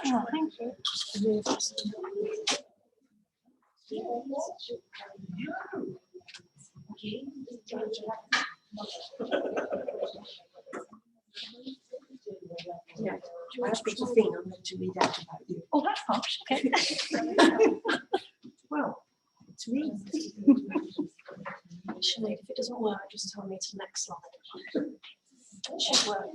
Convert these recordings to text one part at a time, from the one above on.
Oh, thank you. Yeah, I've got a thing I'm going to read out about you. Oh, that's harsh. Okay. Well, it's me. Sinead, if it doesn't work, just tell me to the next slide. It should work.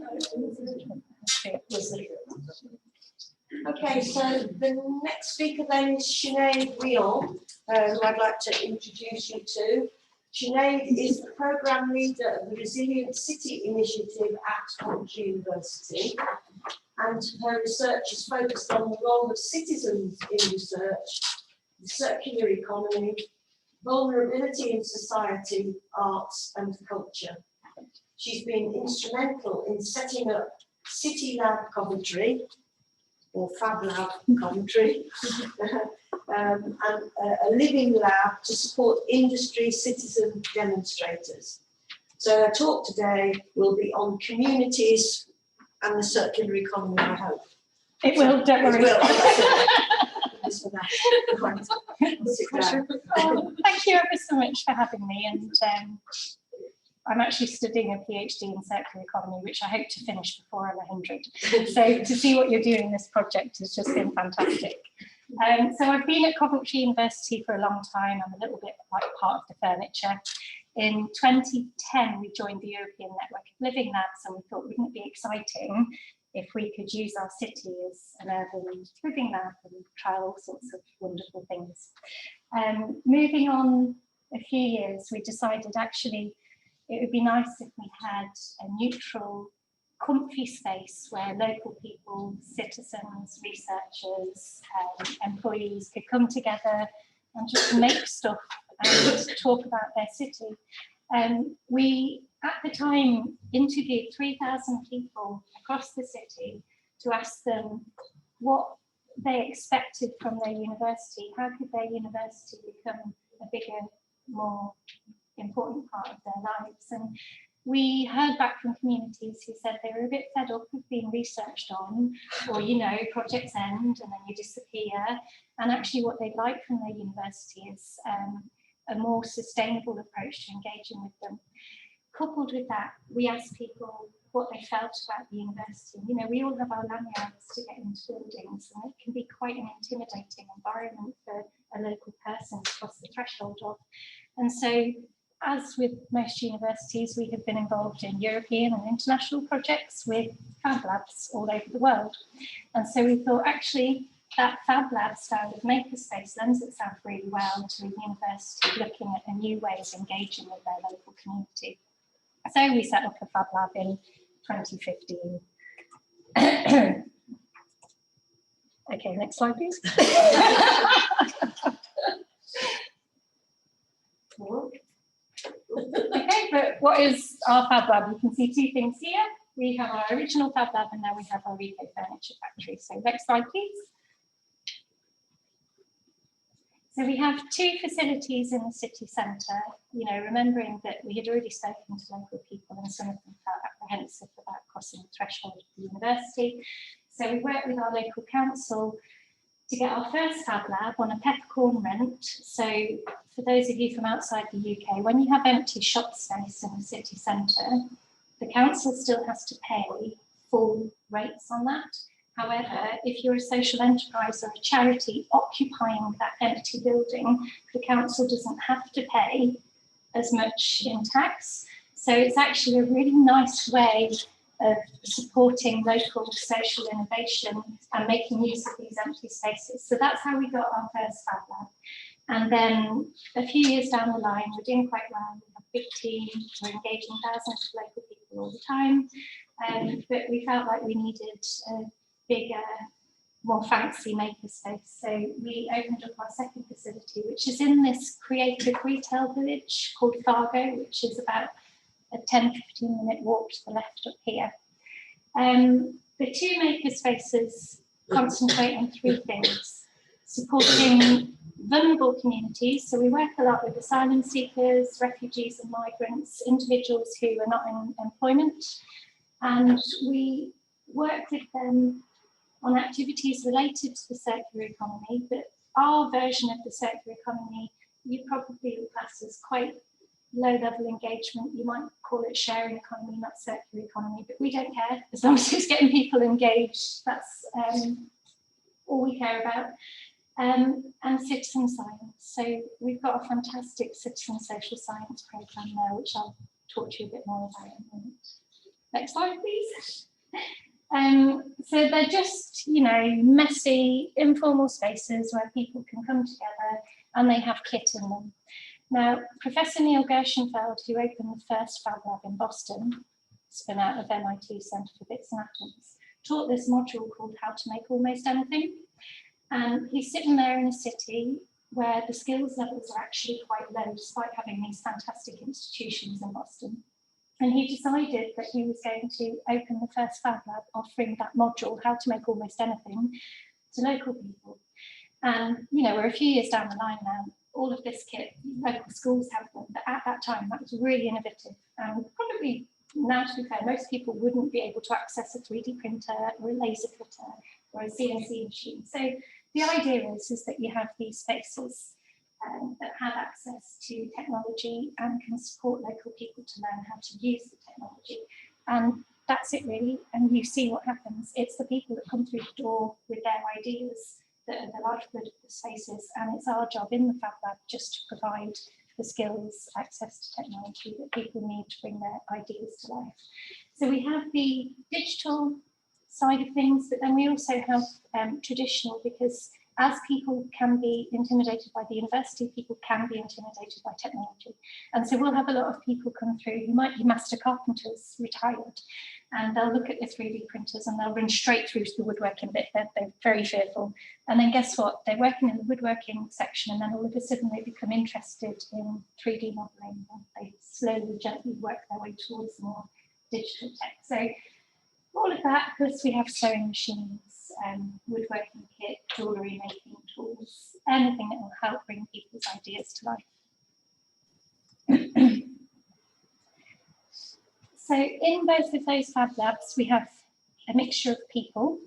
Okay, so the next speaker then is Sinead Rion, who I'd like to introduce you to. Sinead is the programme leader of the Resilient City Initiative at Coventry University, and her research is focused on the role of citizens in research, the circular economy, vulnerability in society, arts and culture. She's been instrumental in setting up City Lab Coventry, or Fab Lab Coventry, and a living lab to support industry citizen demonstrators. So our talk today will be on communities and the circular economy, I hope. It will, don't worry. It will. Thanks for that. Right. I'll sit down. Thank you ever so much for having me. And I'm actually studying a PhD in circular economy, which I hope to finish before I'm 100. So to see what you're doing in this project has just been fantastic. So I've been at Coventry University for a long time. I'm a little bit like part of the furniture. In 2010, we joined the European Network of Living Labs, and we thought, wouldn't it be exciting if we could use our city as an urban living lab and try all sorts of wonderful things. Moving on a few years, we decided actually it would be nice if we had a neutral, comfy space where local people, citizens, researchers, employees could come together and just make stuff and talk about their city. We, at the time, interviewed 3,000 people across the city to ask them what they expected from their university. How could their university become a bigger, more important part of their lives? And we heard back from communities who said they were a bit fed up with being researched on, or, you know, projects end and then you disappear. And actually what they'd like from their university is a more sustainable approach to engaging with them. Coupled with that, we asked people what they felt about the university. You know, we all have our lanyards to get into buildings, and it can be quite an intimidating environment for a local person to cross the threshold of. And so, as with most universities, we have been involved in European and international projects with Fab Labs all over the world. And so we thought, actually, that Fab Lab style of makerspace lends itself really well to a university looking at a new way of engaging with their local community. So we set up a Fab Lab in 2015. Okay, next slide, please. Okay, but what is our Fab Lab? You can see two things here. We have our original Fab Lab and now we have our Eco Furniture Factory. So next slide, please. So we have two facilities in the city centre, you know, remembering that we had already spoken to local people and some of them felt apprehensive about crossing the threshold of the university. So we worked with our local council to get our first Fab Lab on a peppercorn rent. So for those of you from outside the UK, when you have empty shop space in the city centre, the council still has to pay full rates on that. However, if you're a social enterprise or a charity occupying that empty building, the council doesn't have to pay as much in tax. So it's actually a really nice way of supporting local social innovation and making use of these empty spaces. So that's how we got our first Fab Lab. And then a few years down the line, we're doing quite well. We have a big team, we're engaging thousands of local people all the time. But we felt like we needed a bigger, more fancy makerspace. So we opened up our second facility, which is in this creative retail village called Fargo, which is about a 10-15 minute walk to the left up here. The two makerspaces concentrate on three things: supporting vulnerable communities. So we work a lot with asylum seekers, refugees and migrants, individuals who are not in employment. and we work with them on activities related to the circular economy, but our version of the circular economy, you probably would class as quite low level engagement. You might call it sharing economy, not circular economy, but we don't care. As long as it's getting people engaged, that's all we care about. And citizen science. So we've got a fantastic citizen social science program there, which I'll talk to you a bit more about in a minute. Next slide, please. So they're just, you know, messy, informal spaces where people can come together and they have kit in them. Now, Professor Neil Gershenfeld, who opened the first Fab Lab in Boston, spun out of MIT Centre for Bits and Atoms, taught this module called How to Make Almost Anything. And he's sitting there in a city where the skills levels are actually quite low, despite having these fantastic institutions in Boston. And he decided that he was going to open the first Fab Lab offering that module, How to Make Almost Anything, to local people. And, you know, we're a few years down the line now, all of this kit, local schools have them, but at that time, that was really innovative. And probably now, to be fair, most people wouldn't be able to access a 3D printer or a laser cutter or a CNC machine. So the idea is that you have these spaces that have access to technology and can support local people to learn how to use the technology. And that's it really. And you see what happens. It's the people that come through the door with their ideas that are the lifeblood of the spaces. And it's our job in the Fab Lab just to provide the skills, access to technology that people need to bring their ideas to life. So we have the digital side of things, but then we also have traditional, because as people can be intimidated by the university, people can be intimidated by technology. And so we'll have a lot of people come through who might be master carpenters, retired, and they'll look at the 3D printers and they'll run straight through to the woodworking bit. They're very fearful. And then guess what? They're working in the woodworking section, and then all of a sudden they become interested in 3D modeling. And they slowly, gently work their way towards more digital tech. So all of that, plus we have sewing machines, woodworking kit, jewellery making tools, anything that will help bring people's ideas to life. So in both of those Fab Labs, we have a mixture of people.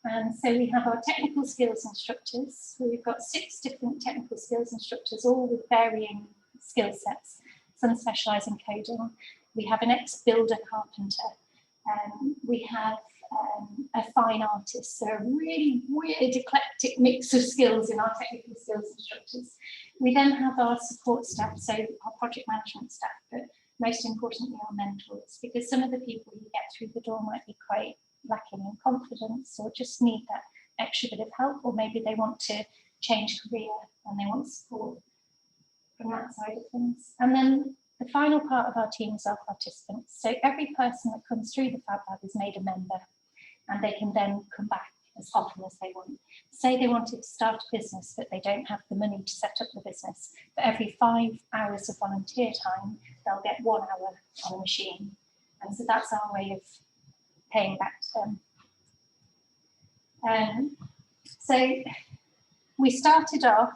And so we have our technical skills instructors. So we've got 6 different technical skills instructors, all with varying skill sets. Some specialise in coding. We have an ex-builder carpenter. We have a fine artist, so a really weird eclectic mix of skills in our technical skills instructors. We then have our support staff, so our project management staff, but most importantly our mentors, because some of the people you get through the door might be quite lacking in confidence or just need that extra bit of help, or maybe they want to change career and they want support from that side of things. And then the final part of our team is our participants. So every person that comes through the Fab Lab is made a member, and they can then come back as often as they want. Say they wanted to start a business, but they don't have the money to set up the business. For every 5 hours of volunteer time, they'll get 1 hour on a machine. And so that's our way of paying back to them. So we started off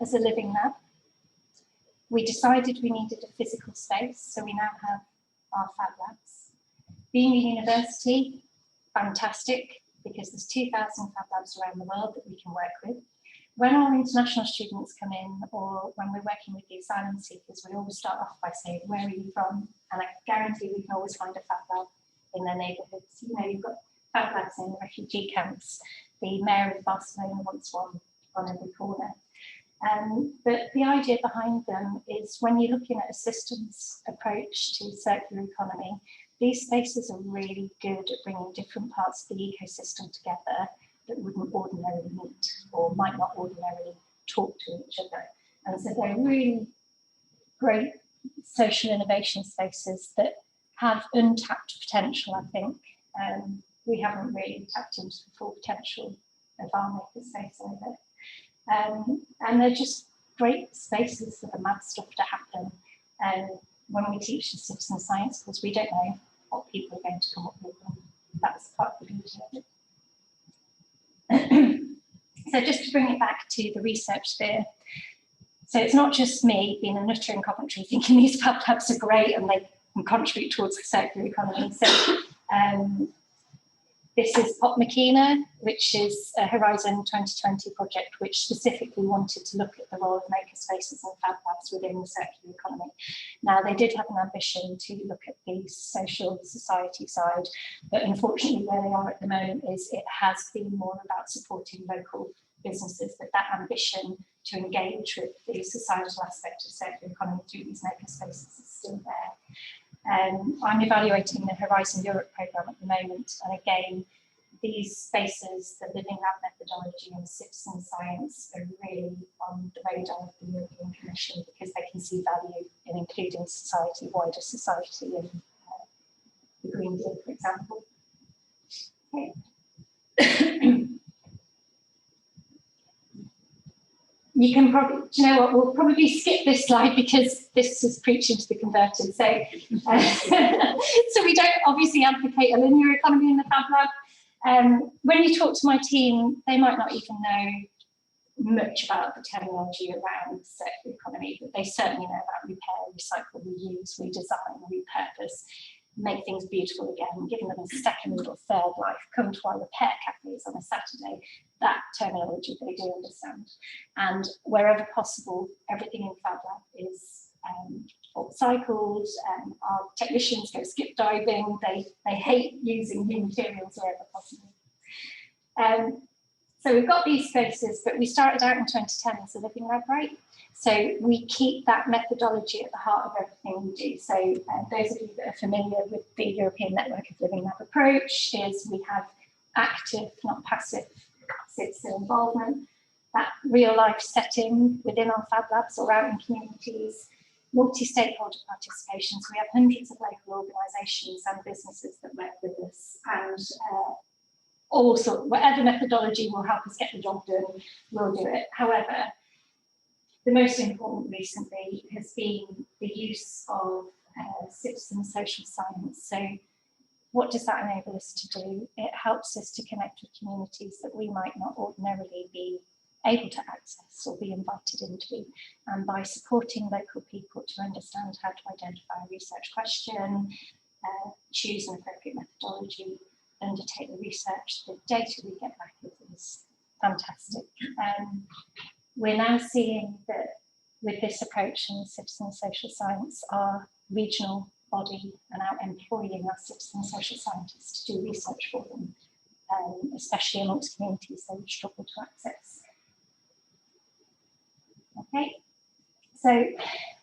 as a living lab. We decided we needed a physical space, so we now have our Fab Labs. Being a university, fantastic, because there's 2,000 Fab Labs around the world that we can work with. When our international students come in, or when we're working with the asylum seekers, we always start off by saying, where are you from? And I guarantee we can always find a Fab Lab in their neighbourhoods. You know, you've got Fab Labs in refugee camps. The mayor of Barcelona wants one on every corner. But the idea behind them is when you're looking at a systems approach to circular economy, these spaces are really good at bringing different parts of the ecosystem together that wouldn't ordinarily meet or might not ordinarily talk to each other. And so they're really great social innovation spaces that have untapped potential, I think. We haven't really tapped into the full potential of our makerspace either. And they're just great spaces for the mad stuff to happen. And when we teach the citizen science course, we don't know what people are going to come up with. And that's part of the beauty of it. So just to bring it back to the research sphere. So it's not just me being a nutter in Coventry thinking these Fab Labs are great and they and contribute towards the circular economy. So this is Pop Makina, which is a Horizon 2020 project, which specifically wanted to look at the role of makerspaces and fab labs within the circular economy. Now, they did have an ambition to look at the social society side, but unfortunately where they are at the moment is it has been more about supporting local businesses, but that ambition to engage with the societal aspect of circular economy through these makerspaces is still there. I'm evaluating the Horizon Europe programme at the moment, and again, these spaces, the Living Lab methodology and citizen science are really on the radar of the European Commission because they can see value in including society, wider society, and the Green Deal, for example. Okay. You can probably, do you know what, we'll probably skip this slide because this is preaching to the converted. So, so we don't obviously advocate a linear economy in the Fab Lab. When you talk to my team, they might not even know much about the terminology around circular economy, but they certainly know about repair, recycle, reuse, redesign, repurpose, make things beautiful again, giving them a second or third life, come to our repair cafes on a Saturday. That terminology they do understand. And wherever possible, everything in Fab Lab is upcycled. Our technicians go skip diving. They hate using new materials wherever possible. So we've got these spaces, but we started out in 2010 as a Living Lab, right? So we keep that methodology at the heart of everything we do. So those of you that are familiar with the European Network of Living Lab approach is we have active, not passive, citizen involvement, that real life setting within our Fab Labs or out in communities, multi-stakeholder participation. So we have hundreds of local organisations and businesses that work with us, and also whatever methodology will help us get the job done, we'll do it. However, the most important recently has been the use of citizen social science. So what does that enable us to do? It helps us to connect with communities that we might not ordinarily be able to access or be invited into. And by supporting local people to understand how to identify a research question, choose an appropriate methodology, undertake the research, the data we get back is fantastic. We're now seeing that with this approach in citizen social science, our regional body are now employing our citizen social scientists to do research for them, especially amongst communities they would struggle to access. Okay, so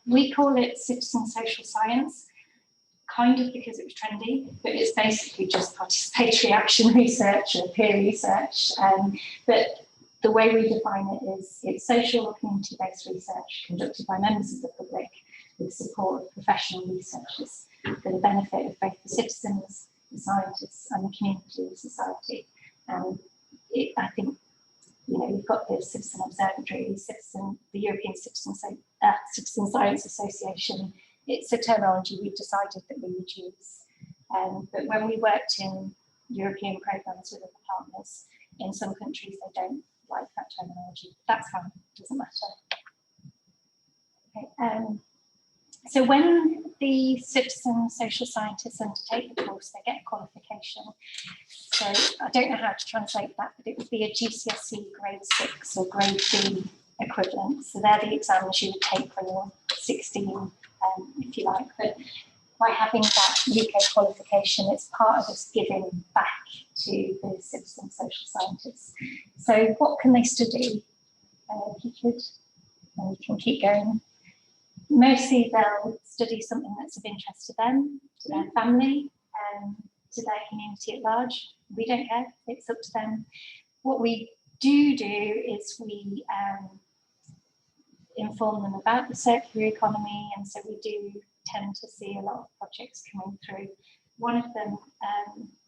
we call it citizen social science, kind of because it was trendy, but it's basically just participatory action research or peer research. But the way we define it is it's social or community-based research conducted by members of the public with support of professional researchers for the benefit of both the citizens, the scientists, and the community of society. I think, you know, you've got the Citizen Observatory, the European Citizen Science Association. It's a terminology we've decided that we would use. But when we worked in European programs with other partners, in some countries they don't like that terminology. That's fine, it doesn't matter. Okay, so when the citizen social scientists undertake the course, they get a qualification. So I don't know how to translate that, but it would be a GCSE grade 6 or grade B equivalent. So they're the exams you would take when you're 16, if you like. But by having that UK qualification, it's part of us giving back to the citizen social scientists. So what can they study? If you could, and you can keep going. Mostly they'll study something that's of interest to them, to their family, to their community at large. We don't care, it's up to them. What we do is we inform them about the circular economy, and so we do tend to see a lot of projects coming through. One of them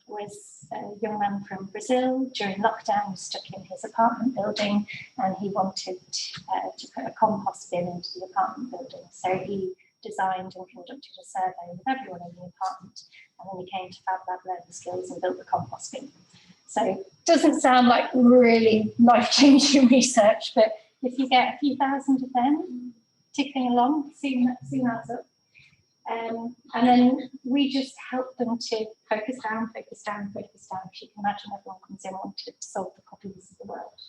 was a young man from Brazil. During lockdown, was stuck in his apartment building, and he wanted to put a compost bin into the apartment building. So he designed and conducted a survey with everyone in the apartment, and then he came to Fab Lab, learned the skills, and built the compost bin. So it doesn't sound like really life-changing research, but if you get a few thousand of them ticking along, soon adds up. And then we just help them to focus down, focus down, focus down. If you can imagine, everyone comes in wanting to solve the problems of the world.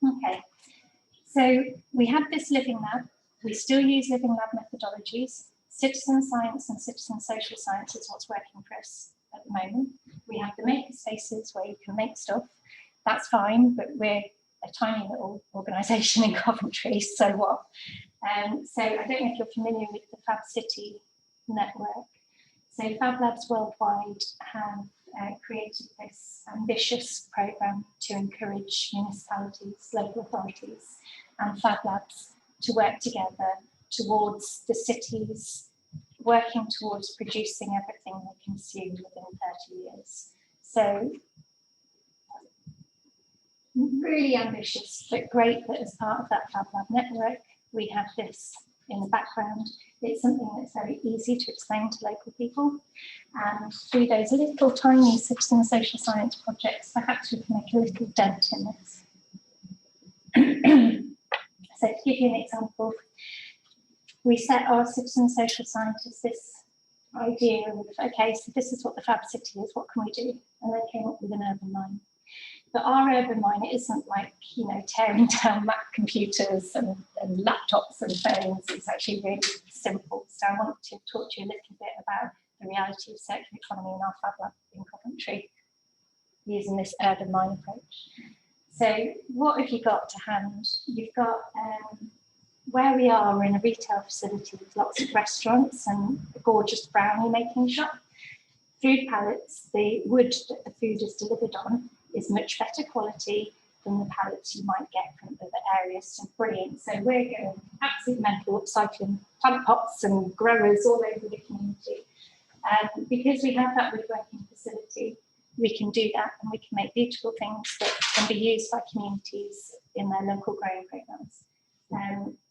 Okay, so we have this living lab. We still use living lab methodologies. Citizen science and citizen social science is what's working for us at the moment. We have the maker spaces where you can make stuff. That's fine, but we're a tiny little organisation in Coventry, so what? So I don't know if you're familiar with the Fab City network. So Fab Labs worldwide have created this ambitious programme to encourage municipalities, local authorities and Fab Labs to work together towards the cities working towards producing everything they consume within 30 years. So really ambitious, but great that as part of that Fab Lab network, we have this in the background. It's something that's very easy to explain to local people. And through those little tiny citizen social science projects, perhaps we can make a little dent in this. So to give you an example, we set our citizen social scientists this idea of, okay, so this is what the Fab City is, what can we do? And they came up with an urban mine. But our urban mine, it isn't like, you know, tearing down Mac computers and laptops and phones. It's actually really simple. So I want to talk to you a little bit about the reality of circular economy in our Fab Lab in Coventry using this urban mine approach. So what have you got to hand? You've got where we are, we're in a retail facility with lots of restaurants and a gorgeous brownie making shop. Food pallets, the wood that the food is delivered on is much better quality than the pallets you might get from other areas. So brilliant. So we're going absolutely mental, upcycling plant pots and growers all over the community. Because we have that woodworking facility, we can do that and we can make beautiful things that can be used by communities in their local growing programs.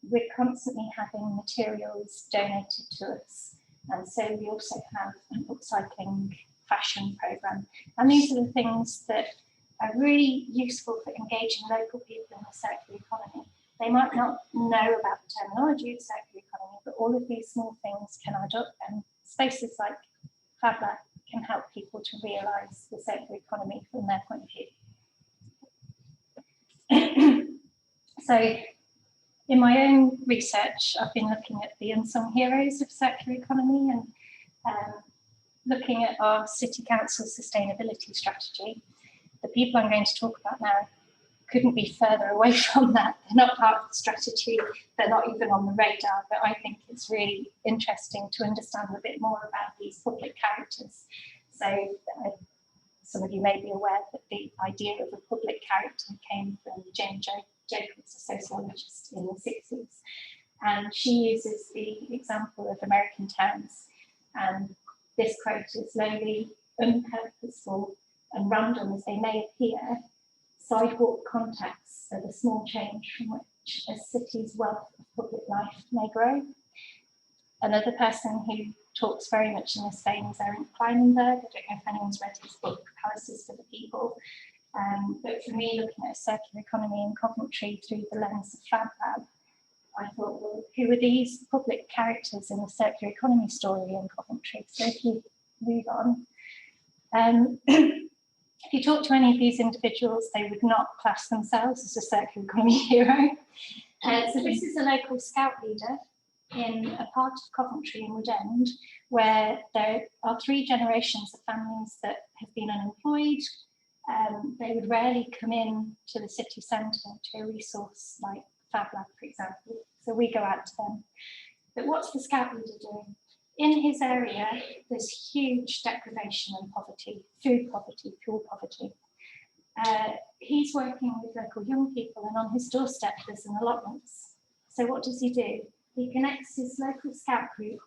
We're constantly having materials donated to us. And so we also have an upcycling fashion program. And these are the things that are really useful for engaging local people in the circular economy. They might not know about the terminology of circular economy, but all of these small things can add up, and spaces like Fab Lab can help people to realise the circular economy from their point of view. So in my own research, I've been looking at the unsung heroes of circular economy and looking at our City Council sustainability strategy. The people I'm going to talk about now couldn't be further away from that. They're not part of the strategy, they're not even on the radar, but I think it's really interesting to understand a bit more about these public characters. So some of you may be aware that the idea of a public character came from Jane Jacobs, a sociologist in the 60s. And she uses the example of American towns. And this quote is lowly, unpurposeful, and random as they may appear, sidewalk contacts are the small change from which a city's wealth of public life may grow. Another person who talks very much in this vein is Eric Kleinenberg. I don't know if anyone's read his book, Palaces for the People. But for me, looking at a circular economy in Coventry through the lens of Fab Lab, I thought, well, who are these public characters in the circular economy story in Coventry? So if you move on, if you talk to any of these individuals, they would not class themselves as a circular economy hero. So this is a local scout leader in a part of Coventry in Wood End, where there are 3 generations of families that have been unemployed. They would rarely come in to the city centre to a resource like Fab Lab, for example. So we go out to them. But what's the scout leader doing? In his area, there's huge deprivation and poverty, food poverty, fuel poverty. He's working with local young people, and on his doorstep there's an allotments. So what does he do? He connects his local scout group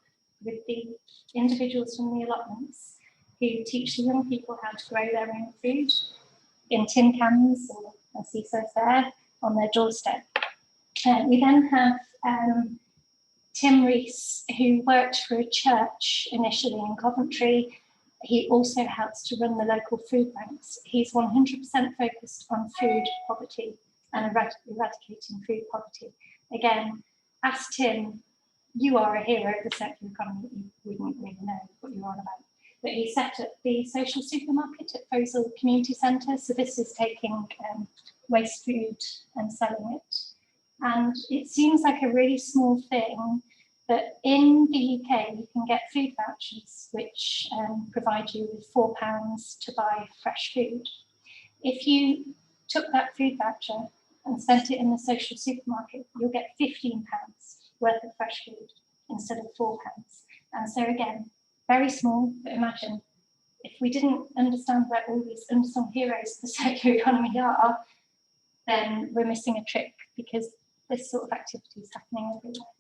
with the individuals from the allotments who teach the young people how to grow their own food in tin cans, or as he says there, on their doorstep. We then have Tim Rees, who worked for a church initially in Coventry. He also helps to run the local food banks. He's 100% focused on food poverty and eradicating food poverty. Again, ask Tim you are a hero of the circular economy, you wouldn't really know what you're on about. But he set up the social supermarket at Fossil Community Centre. So this is taking waste food and selling it. And it seems like a really small thing, but in the UK, you can get food vouchers, which provide you with £4 to buy fresh food. If you took that food voucher and spent it in the social supermarket, you'll get £15 worth of fresh food instead of £4. And so again, very small, but imagine if we didn't understand where all these unsung heroes of the circular economy are, then we're missing a trick, because this sort of activity is happening everywhere.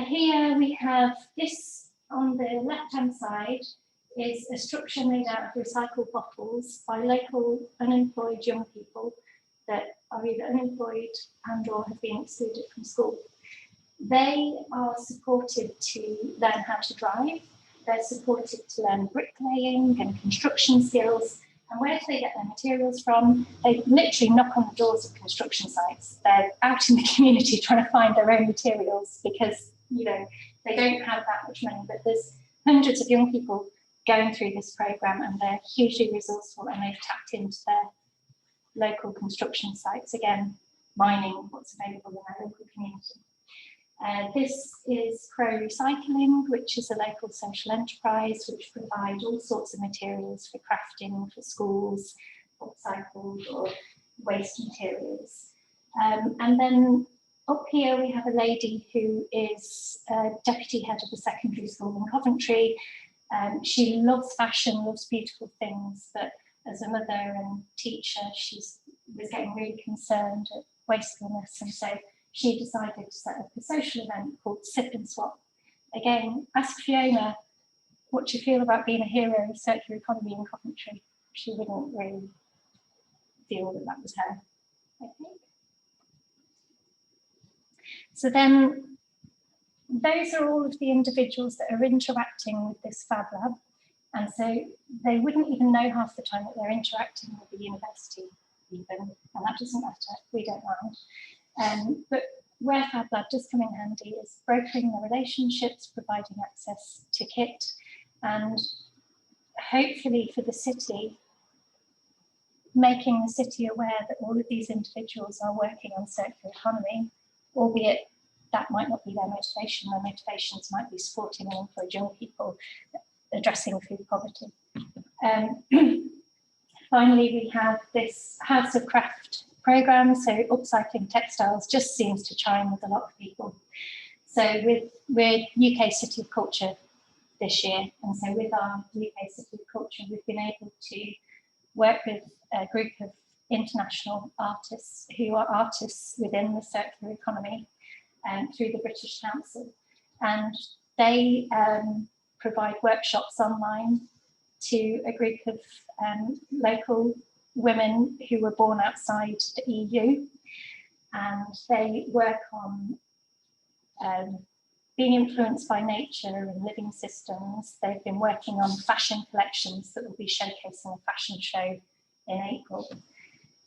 Here we have this on the left-hand side is a structure made out of recycled bottles by local unemployed young people that are either unemployed and or have been excluded from school. They are supported to learn how to drive. They're supported to learn bricklaying and construction skills. And where do they get their materials from? They literally knock on the doors of construction sites. They're out in the community trying to find their own materials because, you know, they don't have that much money. But there's hundreds of young people going through this programme, and they're hugely resourceful, and they've tapped into their local construction sites, again, mining what's available in their local community. This is Crow Recycling, which is a local social enterprise which provides all sorts of materials for crafting for schools, upcycled or waste materials. And then up here we have a lady who is deputy head of the secondary school in Coventry. She loves fashion, loves beautiful things, but as a mother and teacher, she was getting really concerned at wastefulness, and so she decided to set up a social event called Sip and Swap. Again, ask Fiona what you feel about being a hero of circular economy in Coventry. She wouldn't really feel that that was her, I think. So then, those are all of the individuals that are interacting with this Fab Lab. And so they wouldn't even know half the time that they're interacting with the university even, and that doesn't matter, we don't mind. But where Fab Lab does come in handy is brokering the relationships, providing access to kit, and hopefully for the city, making the city aware that all of these individuals are working on circular economy, albeit that might not be their motivation. Their motivations might be supporting unemployed young people, addressing food poverty. Finally, we have this House of Craft programme, so upcycling textiles just seems to chime with a lot of people. So we're UK City of Culture this year, and so with our UK City of Culture, we've been able to work with a group of international artists who are artists within the circular economy through the British Council, and they provide workshops online to a group of local women who were born outside the EU, and they work on being influenced by nature and living systems. They've been working on fashion collections that will be showcasing a fashion show in April.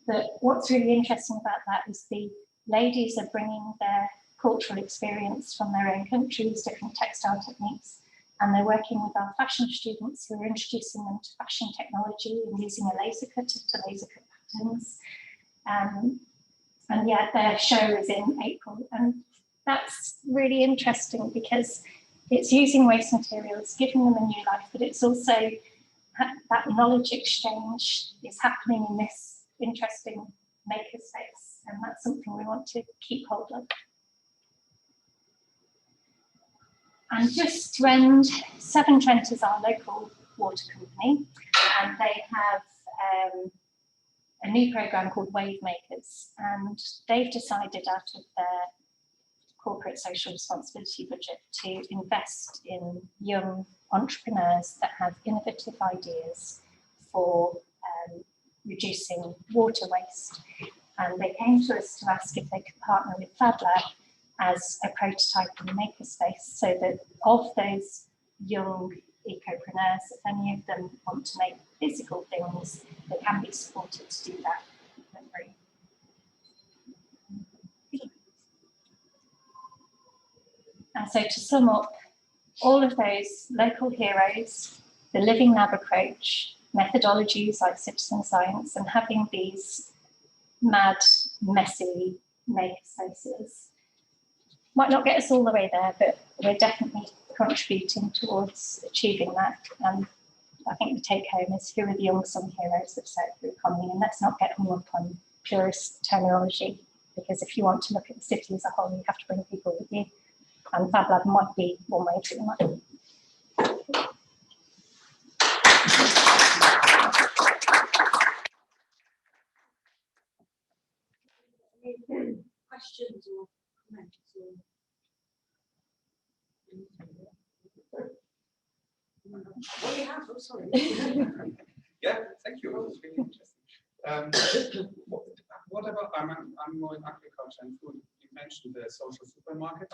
But what's really interesting about that is the ladies are bringing their cultural experience from their own countries, different textile techniques, and they're working with our fashion students who are introducing them to fashion technology and using a laser cutter to laser cut patterns. And yeah, their show is in April, and that's really interesting because it's using waste materials, giving them a new life, but it's also that knowledge exchange is happening in this interesting makerspace, and that's something we want to keep hold of. And just to end, Severn Trent is our local water company, and they have a new programme called Wave Makers, and they've decided out of their corporate social responsibility budget to invest in young entrepreneurs that have innovative ideas for reducing water waste. And they came to us to ask if they could partner with Fab Lab as a prototype in the makerspace, so that of those young ecopreneurs, if any of them want to make physical things, they can be supported to do that for free. And so to sum up, all of those local heroes, the Living Lab approach, methodologies like citizen science, and having these mad, messy makerspaces might not get us all the way there, but we're definitely contributing towards achieving that. And I think the take home is who are the unsung heroes of circular economy, and let's not get hung up on purist terminology, because if you want to look at the city as a whole, you have to bring people with you, and Fab Lab might be one way of doing that. Questions or comments? Oh, you have, oh, sorry. Yeah, thank you. It was really interesting. What about, I'm more in agriculture and food. You mentioned the social supermarket.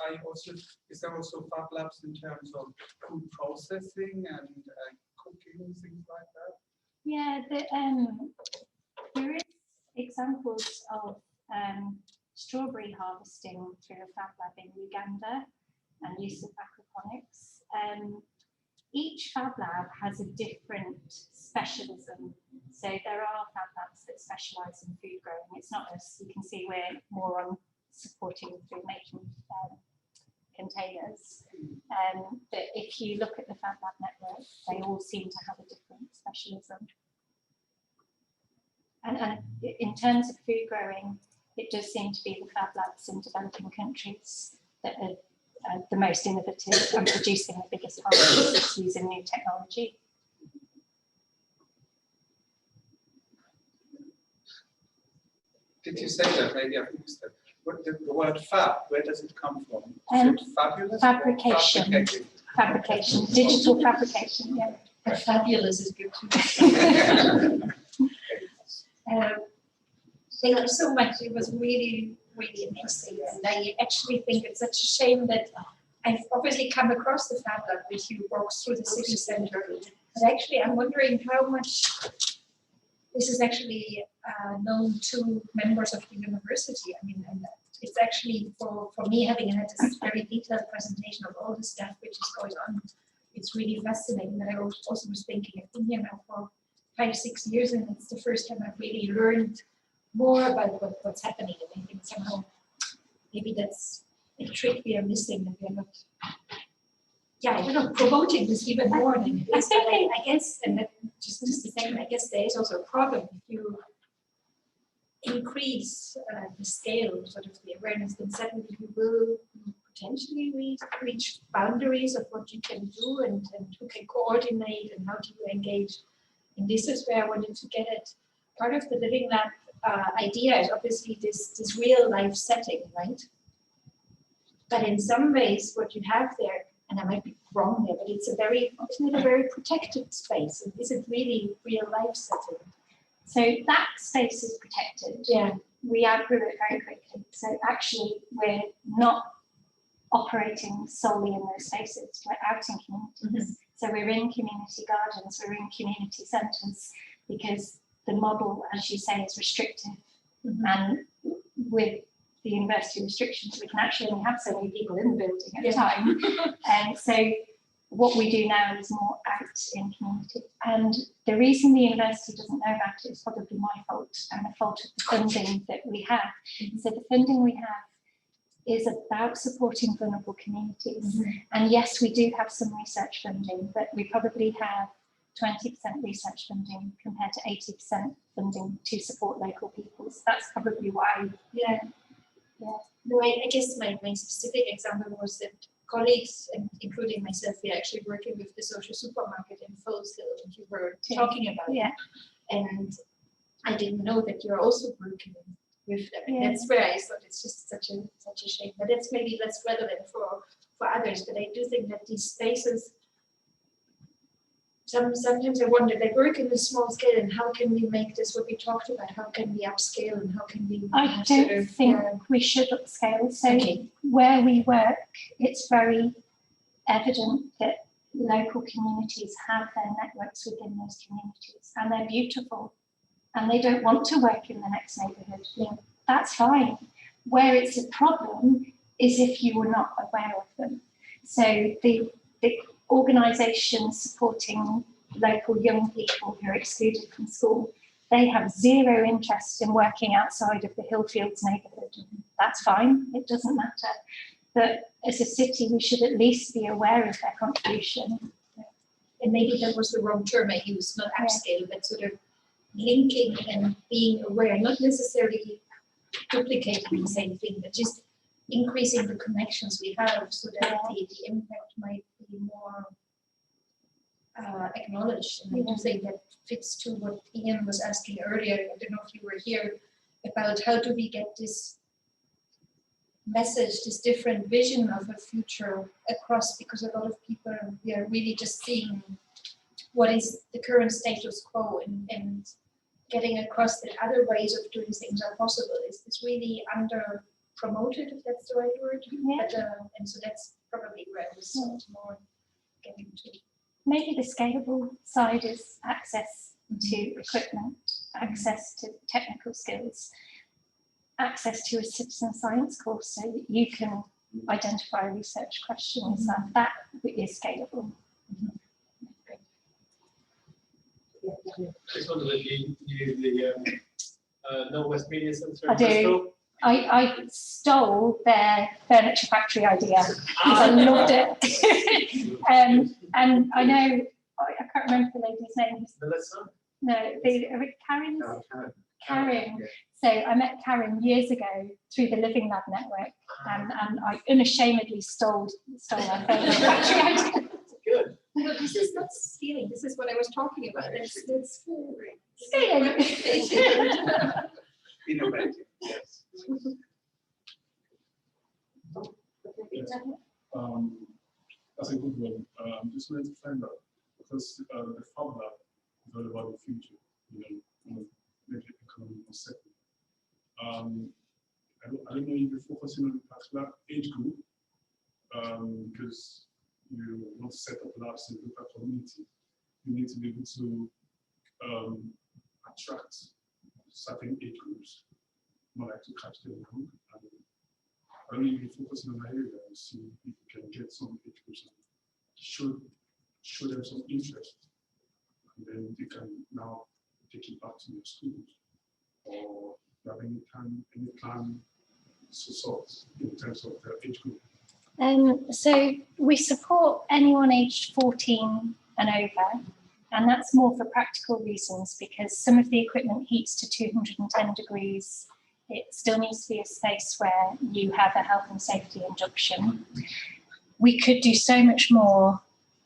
Is there also Fab Labs in terms of food processing and cooking, things like that? Yeah, there is examples of strawberry harvesting through a Fab Lab in Uganda and use of aquaponics. Each Fab Lab has a different specialism. So there are Fab Labs that specialise in food growing. It's not us. You can see we're more on supporting through making containers. But if you look at the Fab Lab network, they all seem to have a different specialism. And in terms of food growing, it does seem to be the Fab Labs in developing countries that are the most innovative and producing the biggest harvests using new technology. Did you say that? Maybe I've missed it. What, the word fab, where does it come from? Is it fabulous? Fabrication. Fabrication. Digital fabrication, yeah. And fabulous is good too. Thank you so much. It was really, really amazing. And I actually think it's such a shame that I've obviously come across the Fab Lab with you walks through the city centre. But actually, I'm wondering how much this is actually known to members of the university. I mean, and it's actually for me, having had this very detailed presentation of all the stuff which is going on, it's really fascinating. But I also was thinking, I've been here now for 5-6 years, and it's the first time I've really learned more about what's happening. And I think somehow maybe that's a trick we are missing, and we are not, yeah, I don't know, promoting this even more than it is. But I guess, and that, just a second, I guess there is also a problem if you increase the scale, sort of the awareness, then suddenly you will potentially reach boundaries of what you can do and who can coordinate and how do you engage. And this is where I wanted to get at. Part of the Living Lab idea is obviously this real life setting, right? But in some ways, what you have there, and I might be wrong there, but isn't it a very protected space? And is it really real life setting? So that space is protected. Yeah. We outgrew it very quickly. So actually, we're not operating solely in those spaces. We're out in communities. So we're in community gardens, we're in community centres, because the model, as you say, is restrictive. And with the university restrictions, we can actually only have so many people in the building at a time. And so what we do now is more out in community. And the reason the university doesn't know about it is probably my fault and the fault of the funding that we have. So the funding we have is about supporting vulnerable communities. And yes, we do have some research funding, but we probably have 20% research funding compared to 80% funding to support local people. So that's probably why. Yeah. No, I guess my specific example was that colleagues, and including myself, we are actually working with the social supermarket in Foleshill that you were talking about. Yeah. And I didn't know that you're also working with them. And that's where I thought it's just such a shame. But that's maybe less relevant for others. But I do think that these spaces, sometimes I wonder, they work in a small scale, and how can we make this what we talked about? How can we upscale, and how can we? I don't think we should upscale. So where we work, it's very evident that local communities have their networks within those communities, and they're beautiful, and they don't want to work in the next neighbourhood. Yeah, that's fine. Where it's a problem is if you were not aware of them. So the organisations supporting local young people who are excluded from school, they have zero interest in working outside of the Hillfields neighbourhood. That's fine, it doesn't matter. But as a city, we should at least be aware of their contribution. And maybe that was the wrong term I used, not upscale, but sort of linking and being aware, not necessarily duplicating the same thing, but just increasing the connections we have so that the impact might be more acknowledged. And I do think that fits to what Ian was asking earlier. I don't know if you were here, about how do we get this message, this different vision of a future across, because a lot of people are really just seeing what is the current status quo and getting across that other ways of doing things are possible. It's really under promoted, if that's the right word. Yeah. But, and so that's probably where I was more getting to. Maybe the scalable side is access to equipment, access to technical skills, access to a citizen science course so that you can identify research questions. That is scalable. Just wondered if you knew the Northwest Media Centre I in do. Bristol. I stole their furniture factory idea because I loved it. And I know, I can't remember the lady's name. Melissa? No, Karen. Karen. So I met Karen years ago through the Living Lab network, and I unashamedly stole her furniture factory idea. Good. No, this is not stealing. This is what I was talking about. That's Scaling. Innovative, yes. That's a good one. Just wanted to find out, because the Fab Lab is all about the future, maybe economic or sector. I don't know if you're focusing on a particular age group, because you want to set up labs in local community. You need to be able to attract certain age groups, more like to catch them young. I don't know if you're focusing on that area and see if you can get some age groups and show them some interest, and then you can now take it back to your schools, or you have any plan to sort in terms of their age group. So we support anyone aged 14 and over, and that's more for practical reasons because some of the equipment heats to 210 degrees. It still needs to be a space where you have a health and safety induction. We could do so much more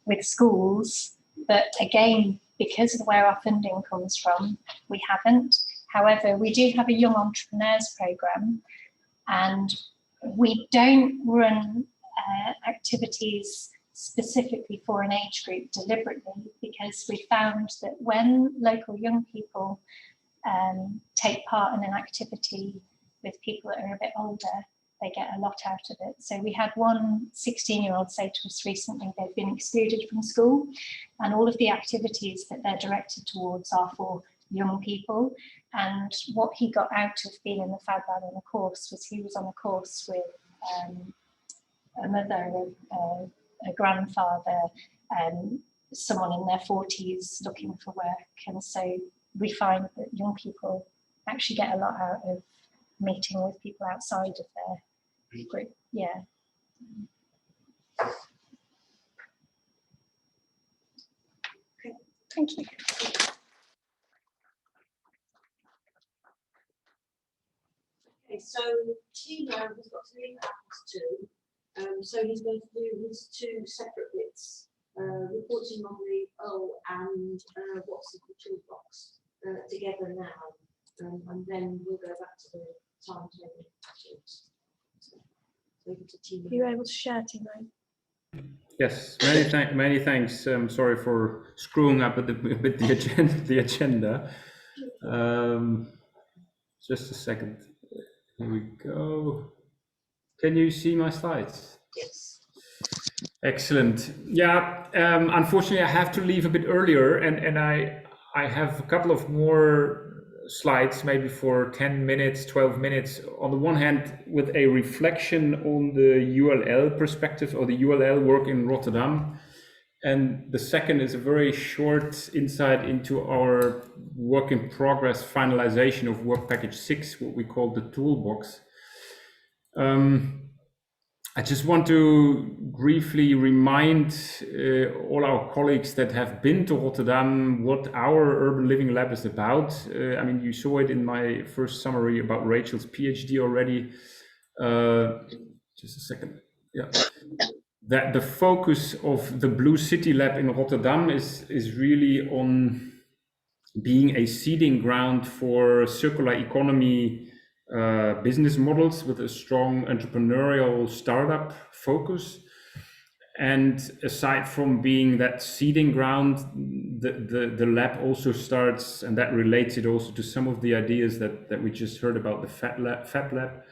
with schools, but again, because of where our funding comes from, we haven't. However, we do have a young entrepreneurs programme, and we don't run activities specifically for an age group deliberately, because we found that when local young people take part in an activity with people that are a bit older, they get a lot out of it. So we had one 16-year-old say to us recently they've been excluded from school, and all of the activities that they're directed towards are for young people. And what he got out of being in the Fab Lab on a course was he was on a course with a mother, a grandfather, someone in their 40s looking for work. And so we find that young people actually get a lot out of meeting with people outside of their group. Yeah. Okay. Thank you. Okay, so Timo has got to leave at 2. So he's going to do his 2 separate bits, reporting on the and what's the toolbox together now, and then we'll go back to the timetable afterwards. So over to Timo. Are you able to share, Timo? Yes, many thanks. Sorry for screwing up with the agenda. Just a second. Here we go. Can you see my slides? Yes. Excellent. Yeah, unfortunately I have to leave a bit earlier, and I have a couple of more slides, maybe for 10 minutes, 12 minutes. On the one hand, with a reflection on the ULL perspective or the ULL work in Rotterdam. And the second is a very short insight into our work in progress finalization of work package 6, what we call the toolbox. I just want to briefly remind all our colleagues that have been to Rotterdam what our Urban Living Lab is about. I mean, you saw it in my first summary about Rachel's PhD already. Just a second. Yeah. That the focus of the Blue City Lab in Rotterdam is really on being a seeding ground for circular economy business models with a strong entrepreneurial startup focus. And aside from being that seeding ground, the lab also starts, and that relates it also to some of the ideas that we just heard about the Fab Lab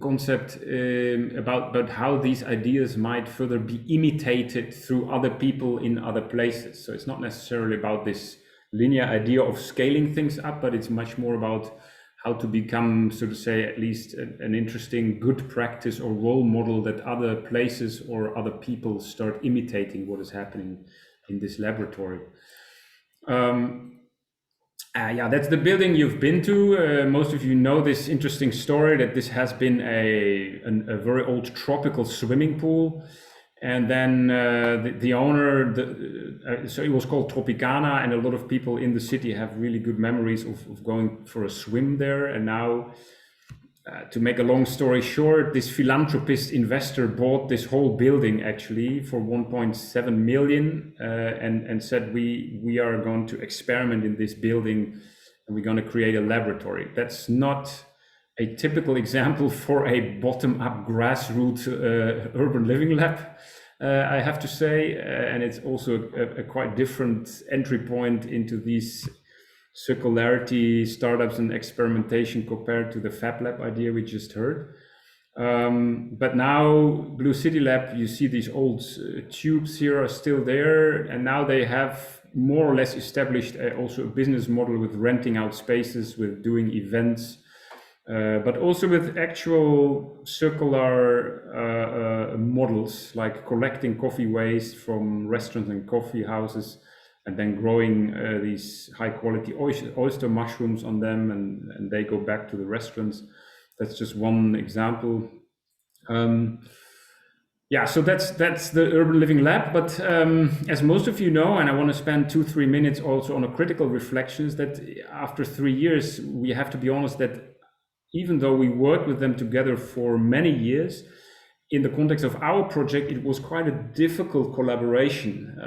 concept, about how these ideas might further be imitated through other people in other places. So it's not necessarily about this linear idea of scaling things up, but it's much more about how to become, so to say, at least an interesting good practice or role model that other places or other people start imitating what is happening in this laboratory. Yeah, that's the building you've been to. Most of you know this interesting story that this has been a very old tropical swimming pool. And then the owner, so it was called Tropicana, and a lot of people in the city have really good memories of going for a swim there. And now, to make a long story short, this philanthropist investor bought this whole building actually for 1.7 million and said, we are going to experiment in this building and we're going to create a laboratory. That's not a typical example for a bottom-up grassroots urban living lab, I have to say, and it's also a quite different entry point into these circularity startups and experimentation compared to the Fab Lab idea we just heard. But now Blue City Lab, you see these old tubes here are still there, and now they have more or less established also a business model with renting out spaces, with doing events, but also with actual circular models, like collecting coffee waste from restaurants and coffee houses, and then growing these high quality oyster mushrooms on them, and they go back to the restaurants. That's just one example. Yeah, so that's the Urban Living Lab. But as most of you know, and I want to spend 2-3 minutes also on a critical reflections, that after 3 years, we have to be honest that even though we worked with them together for many years, in the context of our project, it was quite a difficult collaboration.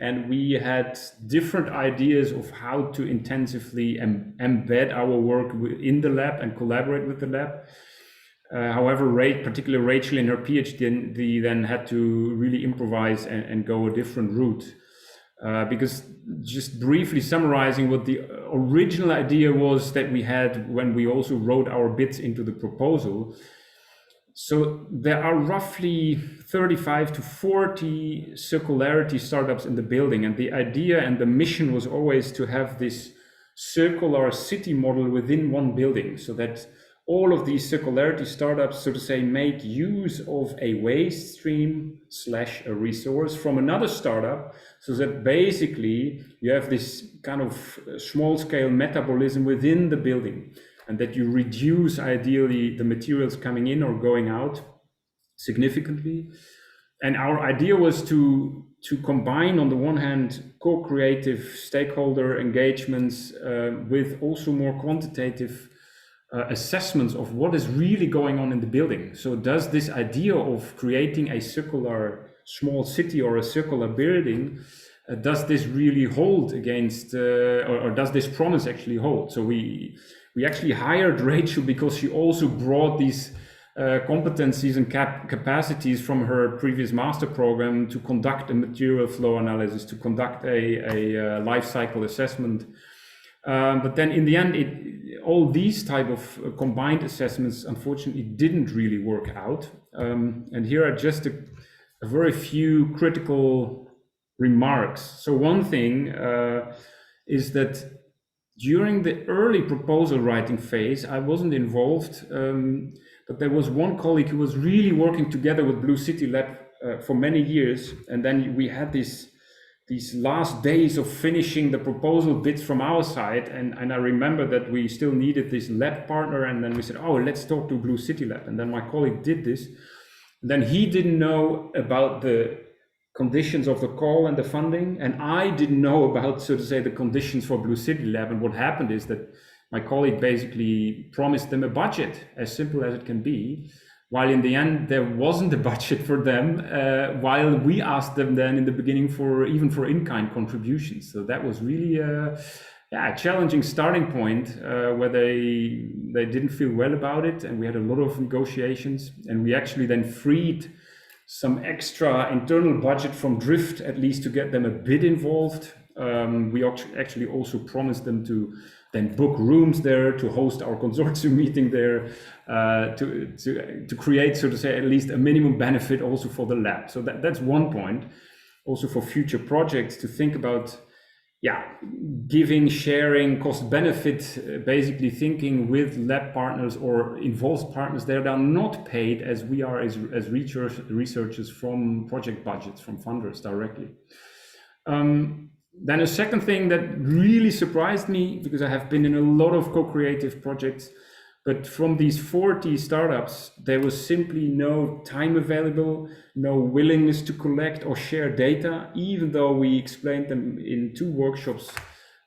And we had different ideas of how to intensively embed our work in the lab and collaborate with the lab. However, particularly Rachel in her PhD then had to really improvise and go a different route. Because just briefly summarizing what the original idea was that we had when we also wrote our bits into the proposal. So there are roughly 35 to 40 circularity startups in the building, and the idea and the mission was always to have this circular city model within one building, so that all of these circularity startups, so to say, make use of a waste stream / a resource from another startup, so that basically you have this kind of small scale metabolism within the building, and that you reduce ideally the materials coming in or going out significantly. And our idea was to combine, on the one hand, co-creative stakeholder engagements with also more quantitative assessments of what is really going on in the building. So does this idea of creating a circular small city or a circular building, does this really hold against, or does this promise actually hold? So we actually hired Rachel because she also brought these competencies and capacities from her previous master program to conduct a material flow analysis, to conduct a life cycle assessment. But then in the end, all these type of combined assessments unfortunately didn't really work out. And here are just a very few critical remarks. So one thing is that during the early proposal writing phase, I wasn't involved, but there was one colleague who was really working together with Blue City Lab for many years. And then we had these last days of finishing the proposal bits from our side. And I remember that we still needed this lab partner. And then we said, oh, let's talk to Blue City Lab. And then my colleague did this. And then he didn't know about the conditions of the call and the funding, and I didn't know about, so to say, the conditions for Blue City Lab. And what happened is that my colleague basically promised them a budget, as simple as it can be, while in the end there wasn't a budget for them, while we asked them then in the beginning for even for in-kind contributions. So that was really a challenging starting point, where they didn't feel well about it, and we had a lot of negotiations, and we actually then freed some extra internal budget from Drift, at least to get them a bit involved. We actually also promised them to then book rooms there, to host our consortium meeting there, to create, so to say, at least a minimum benefit also for the lab. So that's one point. Also for future projects, to think about, giving, sharing, cost benefit, basically thinking with lab partners or involved partners there that are not paid as we are as researchers from project budgets, from funders directly. Then a second thing that really surprised me, because I have been in a lot of co-creative projects, but from these 40 startups, there was simply no time available, no willingness to collect or share data, even though we explained them in 2 workshops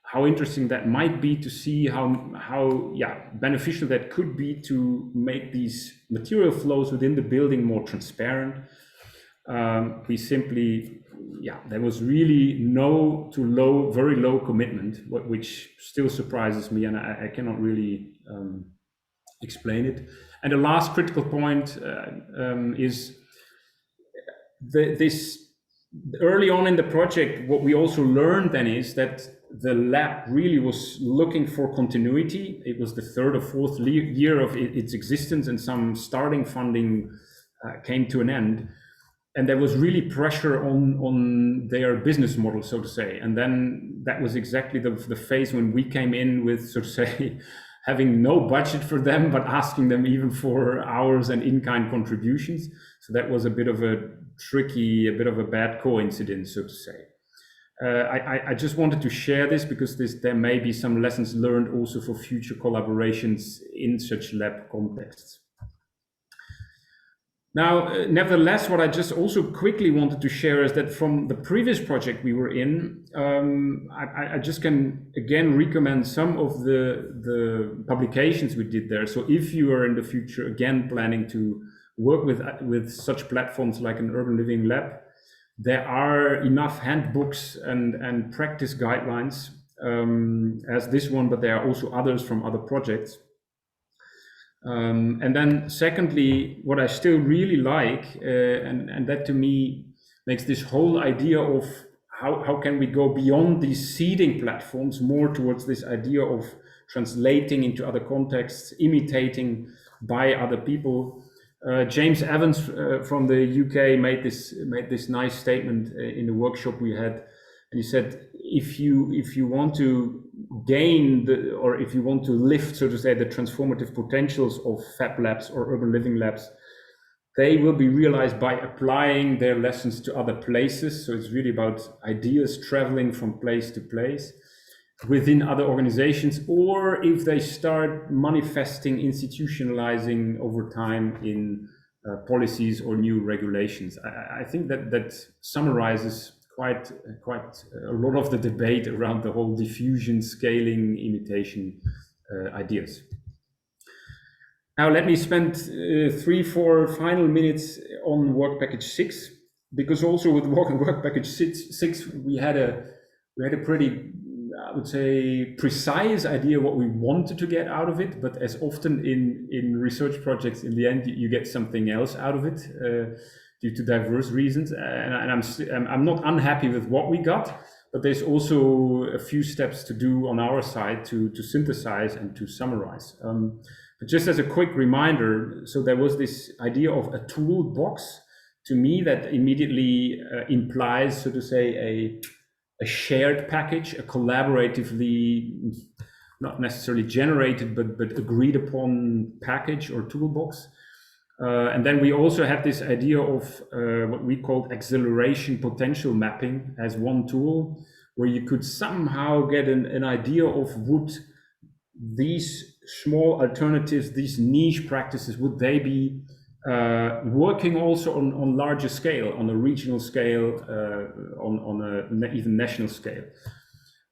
how interesting that might be, to see how beneficial that could be to make these material flows within the building more transparent. We simply, there was really very low commitment, which still surprises me, and I cannot really explain it. And the last critical point is this early on in the project. What we also learned then is that the lab really was looking for continuity. It was the 3rd or 4th year of its existence, and some starting funding came to an end. And there was really pressure on their business model, so to say. And then that was exactly the phase when we came in with, so to say, having no budget for them, but asking them even for hours and in-kind contributions. So that was a bit of a bad coincidence, so to say. I just wanted to share this because there may be some lessons learned also for future collaborations in such lab contexts. Now, nevertheless, what I just also quickly wanted to share is that from the previous project we were in, I just can again recommend some of the publications we did there. So if you are in the future again planning to work with such platforms like an Urban Living Lab, there are enough handbooks and practice guidelines as this one, but there are also others from other projects. And then secondly, what I still really like, and that to me makes this whole idea of how can we go beyond these seeding platforms more towards this idea of translating into other contexts, imitating by other people. James Evans from the UK made this nice statement in the workshop we had, and he said, if you want to gain or if you want to lift, so to say, the transformative potentials of Fab Labs or Urban Living Labs, they will be realized by applying their lessons to other places. So it's really about ideas traveling from place to place within other organizations, or if they start manifesting, institutionalizing over time in policies or new regulations. I think that summarizes quite a lot of the debate around the whole diffusion, scaling, imitation ideas. Now let me spend 3-4 final minutes on work package 6, because also with work package 6 we had a pretty, I would say, precise idea what we wanted to get out of it, but as often in research projects, in the end you get something else out of it due to diverse reasons, and I'm not unhappy with what we got, but there's also a few steps to do on our side to synthesize and to summarize. But just as a quick reminder, so there was this idea of a toolbox to me that immediately implies, so to say, a shared package, a collaboratively not necessarily generated, but agreed upon package or toolbox. And then we also had this idea of what we called acceleration potential mapping as one tool, where you could somehow get an idea of would these small alternatives, these niche practices, would they be working also on larger scale, on a regional scale, on a even national scale.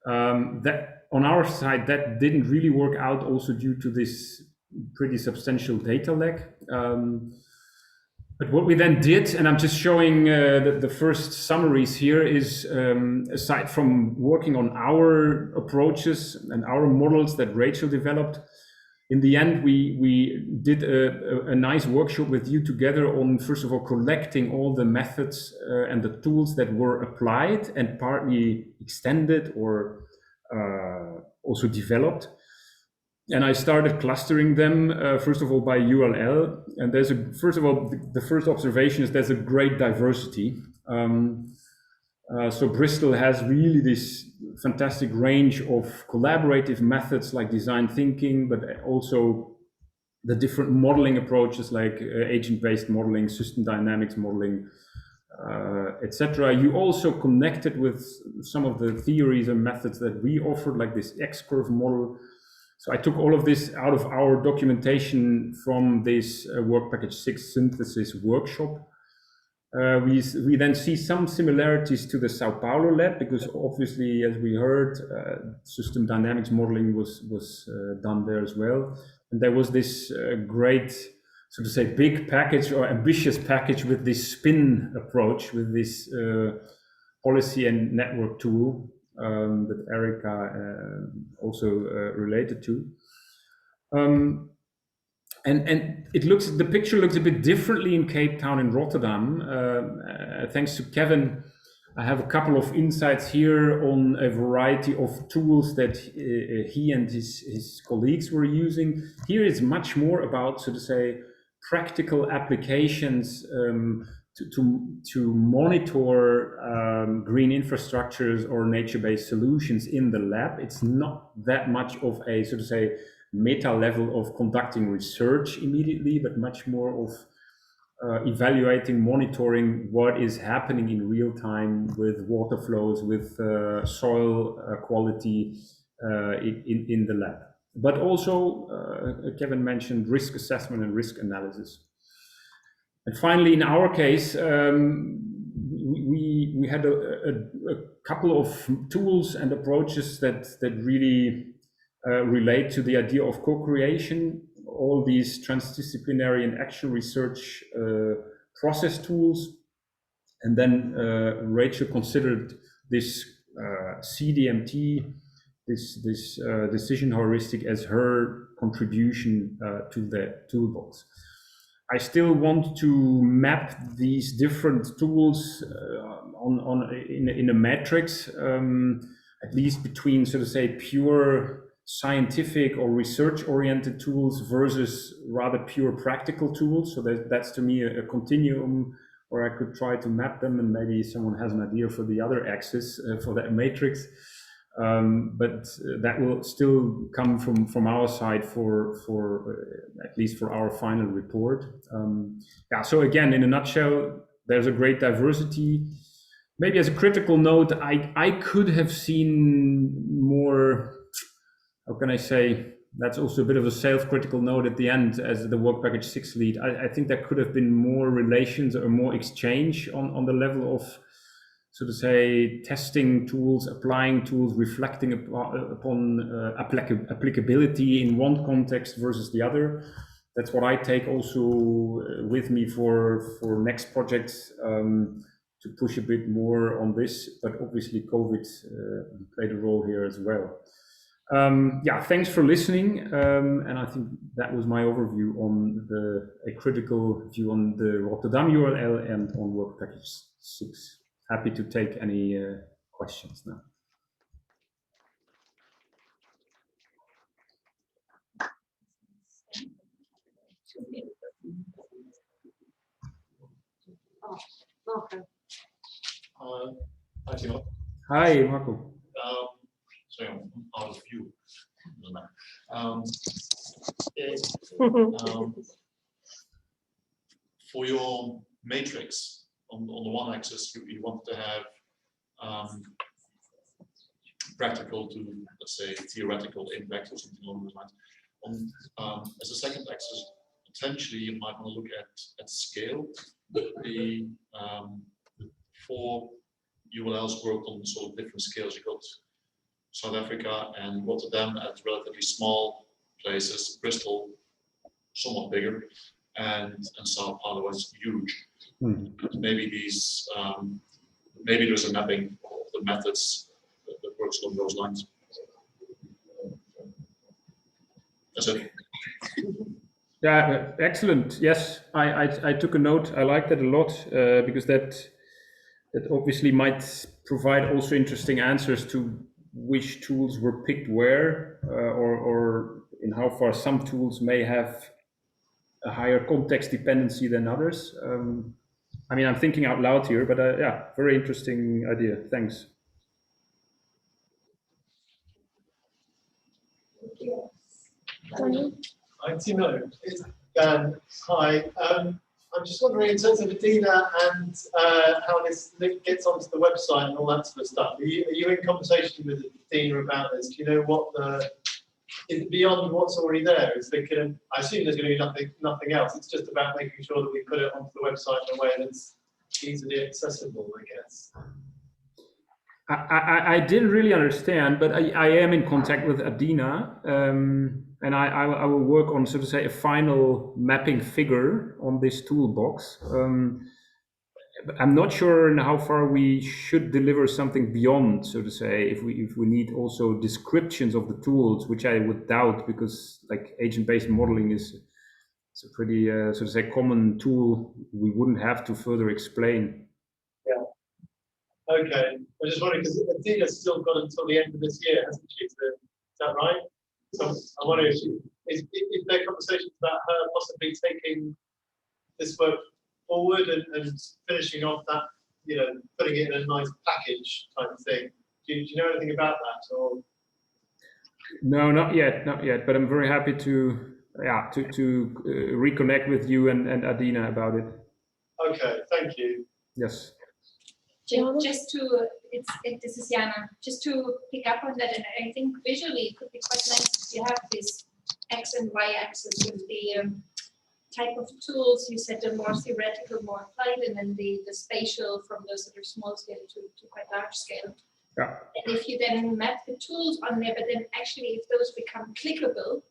That on our side, that didn't really work out, also due to this pretty substantial data lag. But what we then did, and I'm just showing the first summaries here, is aside from working on our approaches and our models that Rachel developed, in the end, we did a nice workshop with you together on, first of all, collecting all the methods and the tools that were applied and partly extended or also developed. And I started clustering them, first of all, by URL. And there's first of all, the first observation is there's a great diversity. So Bristol has really this fantastic range of collaborative methods like design thinking, but also the different modeling approaches like agent-based modeling, system dynamics modeling, etc. You also connected with some of the theories and methods that we offered, like this X-curve model. So I took all of this out of our documentation from this Work Package 6 synthesis workshop. We then see some similarities to the Sao Paulo lab, because obviously, as we heard, system dynamics modeling was done there as well. And there was this great, so to say, big package or ambitious package with this spin approach, with this policy and network tool that Erica also related to. And the picture looks a bit differently in Cape Town and Rotterdam. Thanks to Kevin, I have a couple of insights here on a variety of tools that he and his colleagues were using. Here is much more about, so to say, practical applications to monitor green infrastructures or nature-based solutions in the lab. It's not that much of a, so to say, meta level of conducting research immediately, but much more of evaluating, monitoring what is happening in real time with water flows, with soil quality in the lab. But also, Kevin mentioned risk assessment and risk analysis. And finally, in our case, we had a couple of tools and approaches that really relate to the idea of co-creation. All these transdisciplinary and action research process tools. And then Rachel considered this CDMT, this decision heuristic, as her contribution to the toolbox. I still want to map these different tools in a matrix, at least between, so to say, pure scientific or research-oriented tools versus rather pure practical tools. So that's to me a continuum where I could try to map them, and maybe someone has an idea for the other axis for that matrix. But that will still come from our side for at least for our final report. Yeah. So again, in a nutshell, there's a great diversity. Maybe as a critical note, I could have seen more. How can I say? That's also a bit of a self-critical note at the end as the Work Package 6 lead. I think there could have been more relations or more exchange on the level of, so to say, testing tools, applying tools, reflecting upon applicability in one context versus the other. That's what I take also with me for next projects, to push a bit more on this, but obviously COVID played a role here as well. Yeah, thanks for listening. And I think that was my overview on a critical view on the Rotterdam URL and on Work Package 6. Happy to take any questions now. Marco. Hi, Timo. Hi, Marco. Sorry, I'm out of view. Doesn't matter. For your matrix, on the one axis, you want to have practical to, let's say, theoretical impact or something along those lines. As a second axis, potentially you might want to look at scale. The 4 ULLs work on sort of different scales. You've got South Africa and Rotterdam at relatively small places, Bristol somewhat bigger, and Sao Paulo is huge. Maybe these, maybe there's a mapping of the methods that works along those lines. That's it. Yeah, excellent. Yes, I took a note. I like that a lot because that obviously might provide also interesting answers to which tools were picked where, or in how far some tools may have a higher context dependency than others. I mean, I'm thinking out loud here, but yeah, very interesting idea. Thanks. Hi, Timo. It's Dan. Hi. I'm just wondering, in terms of Adina and how this gets onto the website and all that sort of stuff, are you in conversation with Adina about this? Do you know what is it beyond what's already there? Is there going to, I assume there's going to be nothing else. It's just about making sure that we put it onto the website in a way that's easily accessible, I guess. I didn't really understand, but I am in contact with Adina, and I will work on, so to say, a final mapping figure on this toolbox. But I'm not sure in how far we should deliver something beyond, so to say, if we need also descriptions of the tools, which I would doubt, because like agent-based modeling is a pretty, so to say, common tool. We wouldn't have to further explain. Yeah. Okay. I just wondering, because Adina's still got until the end of this year, hasn't she? Is that right? So I wonder if there are conversations about her possibly taking this work forward and finishing off that, you know, putting it in a nice package type of thing. Do you know anything about that? Or no, not yet, but I'm very happy to reconnect with you and Adina about it. Okay, thank you. Yes. Just to, this is Jana, just to pick up on that, and I think visually it could be quite nice if you have this X and Y axis with the type of tools. You said the more theoretical, more applied, and then the spatial from the sort of small scale to quite large scale. Yeah. And if you then map the tools on there, but then actually if those become clickable,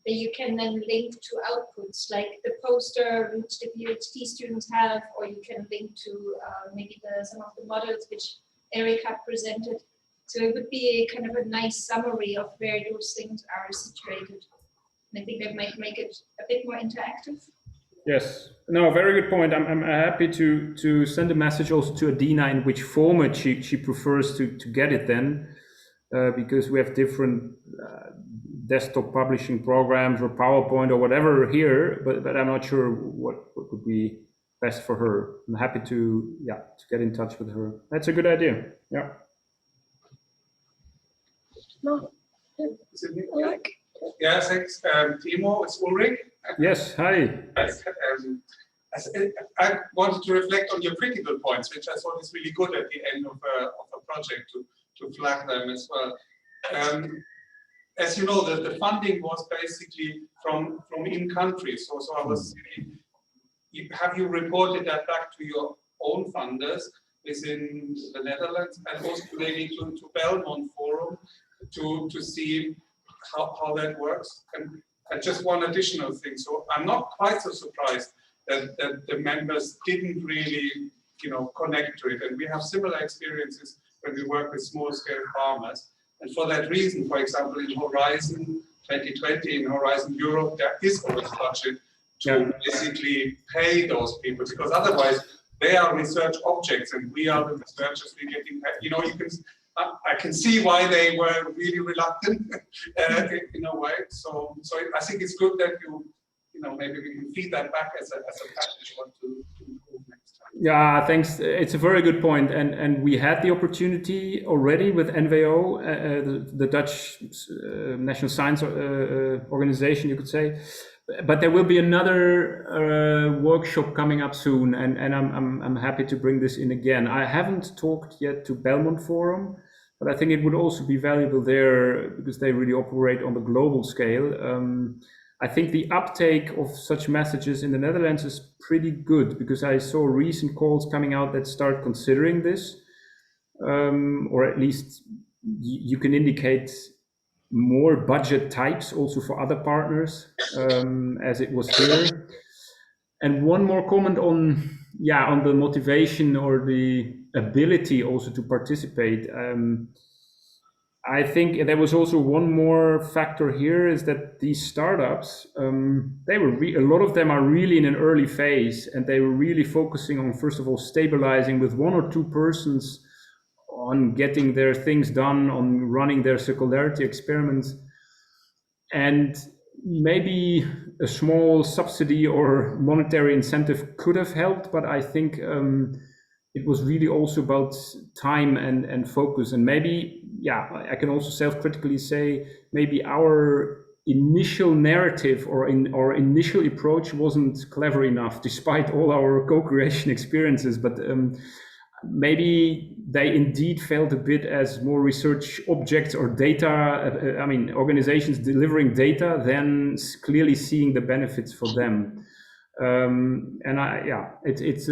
then you can then link to outputs like the poster which the PhD students have, or you can link to maybe some of the models which Erika presented. So it would be a kind of a nice summary of where those things are situated. And I think that might make it a bit more interactive. Yes, no, very good point. I'm happy to send a message also to Adina in which format she prefers to get it then, because we have different desktop publishing programs or PowerPoint or whatever here, but I'm not sure what would be best for her. I'm happy to get in touch with her. That's a good idea. Yeah. No. Yeah, thanks, Timo. It's Ulrich. Yes, hi. I wanted to reflect on your critical points, which I thought is really good at the end of a project to flag them as well. As you know, the funding was basically from in-country. So I was saying, have you reported that back to your own funders within the Netherlands and also maybe to Belmont Forum to see how that works? And just one additional thing. So I'm not quite so surprised that the members didn't really, connect to it. And we have similar experiences when we work with small-scale farmers. And for that reason, for example, in Horizon 2020, in Horizon Europe, there is always budget to basically pay those people, because otherwise they are research objects and we are the researchers. We're getting, I can see why they were really reluctant in a way. So I think it's good that maybe we can feed that back as a package what to improve next time. Yeah, thanks. It's a very good point, and we had the opportunity already with NVO, the Dutch National Science Organization, you could say. But there will be another workshop coming up soon, and I'm happy to bring this in again. I haven't talked yet to Belmont Forum, but I think it would also be valuable there because they really operate on the global scale. I think the uptake of such messages in the Netherlands is pretty good because I saw recent calls coming out that start considering this, or at least you can indicate more budget types also for other partners, as it was here. And one more comment on the motivation or the ability also to participate. I think there was also one more factor here is that these startups, they were a lot of them are really in an early phase, and they were really focusing on, first of all, stabilizing with 1 or 2 persons on getting their things done, on running their circularity experiments. And maybe a small subsidy or monetary incentive could have helped, but I think it was really also about time and focus. And maybe, I can also self-critically say maybe our initial narrative or our initial approach wasn't clever enough, despite all our co-creation experiences. But maybe they indeed felt a bit as more research objects or data, organizations delivering data than clearly seeing the benefits for them. It's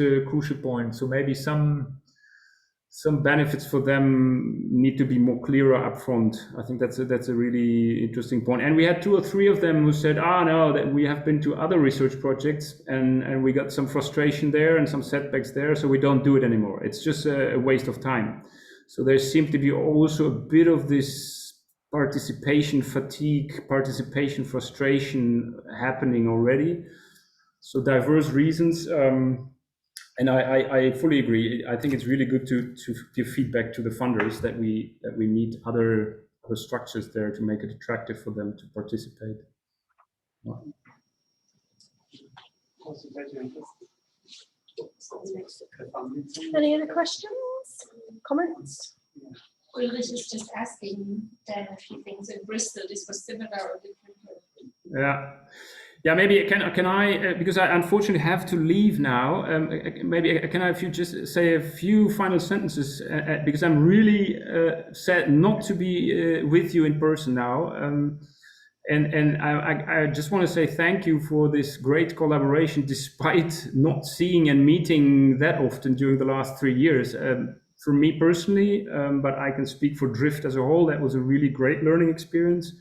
a crucial point. So maybe some benefits for them need to be more clearer upfront. I think that's a really interesting point. And we had 2 or 3 of them who said, no, that we have been to other research projects and we got some frustration there and some setbacks there, so we don't do it anymore. It's just a waste of time. So there seemed to be also a bit of this participation fatigue, participation frustration happening already. So diverse reasons. And I fully agree. I think it's really good to give feedback to the funders that we need other structures there to make it attractive for them to participate. Any other questions, comments? Well, this is just asking Dan a few things. In Bristol, this was similar or different? Yeah, maybe can I because I unfortunately have to leave now. Maybe can I just say a few final sentences because I'm really sad not to be with you in person now. And I just want to say thank you for this great collaboration, despite not seeing and meeting that often during the last 3 years. For me personally, but I can speak for Drift as a whole, that was a really great learning experience.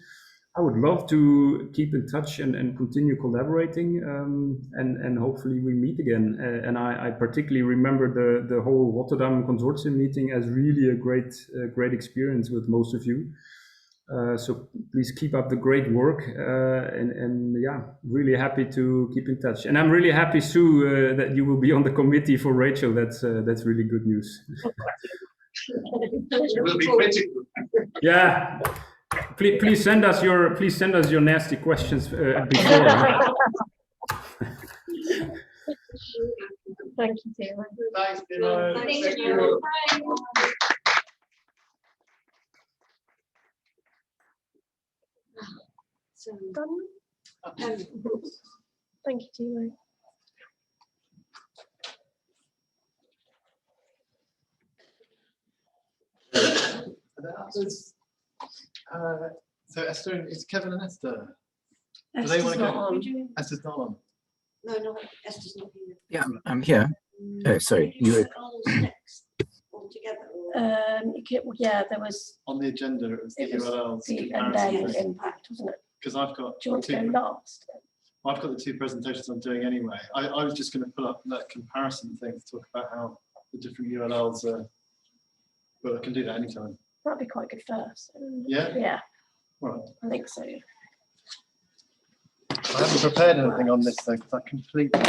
I would love to keep in touch and continue collaborating, and hopefully we meet again. And I particularly remember the whole Rotterdam Consortium meeting as really a great experience with most of you. So please keep up the great work, and really happy to keep in touch. And I'm really happy, Sue, that you will be on the committee for Rachel. That's really good news. It will be critical. Yeah. Please send us your nasty questions before. Thank you, Timo. Thanks, Timo. Thank you. So, Done. Thank you, Timo. So Esther, it's Kevin and Esther. Do Esther's they want to not go? on. Esther's not on. no, Esther's not here. Yeah, I'm here. Oh, sorry, you were- Next, altogether. There was On the agenda, it was the It was URLs. and then impact, wasn't it? Because I've got Do you want to go last? I've got the 2 presentations I'm doing anyway. I was just going to put up that comparison thing to talk about how the different URLs are, but I can do that anytime. That'd be quite good first. Yeah? Yeah, All right. I think so. I haven't prepared anything on this though, because I completely.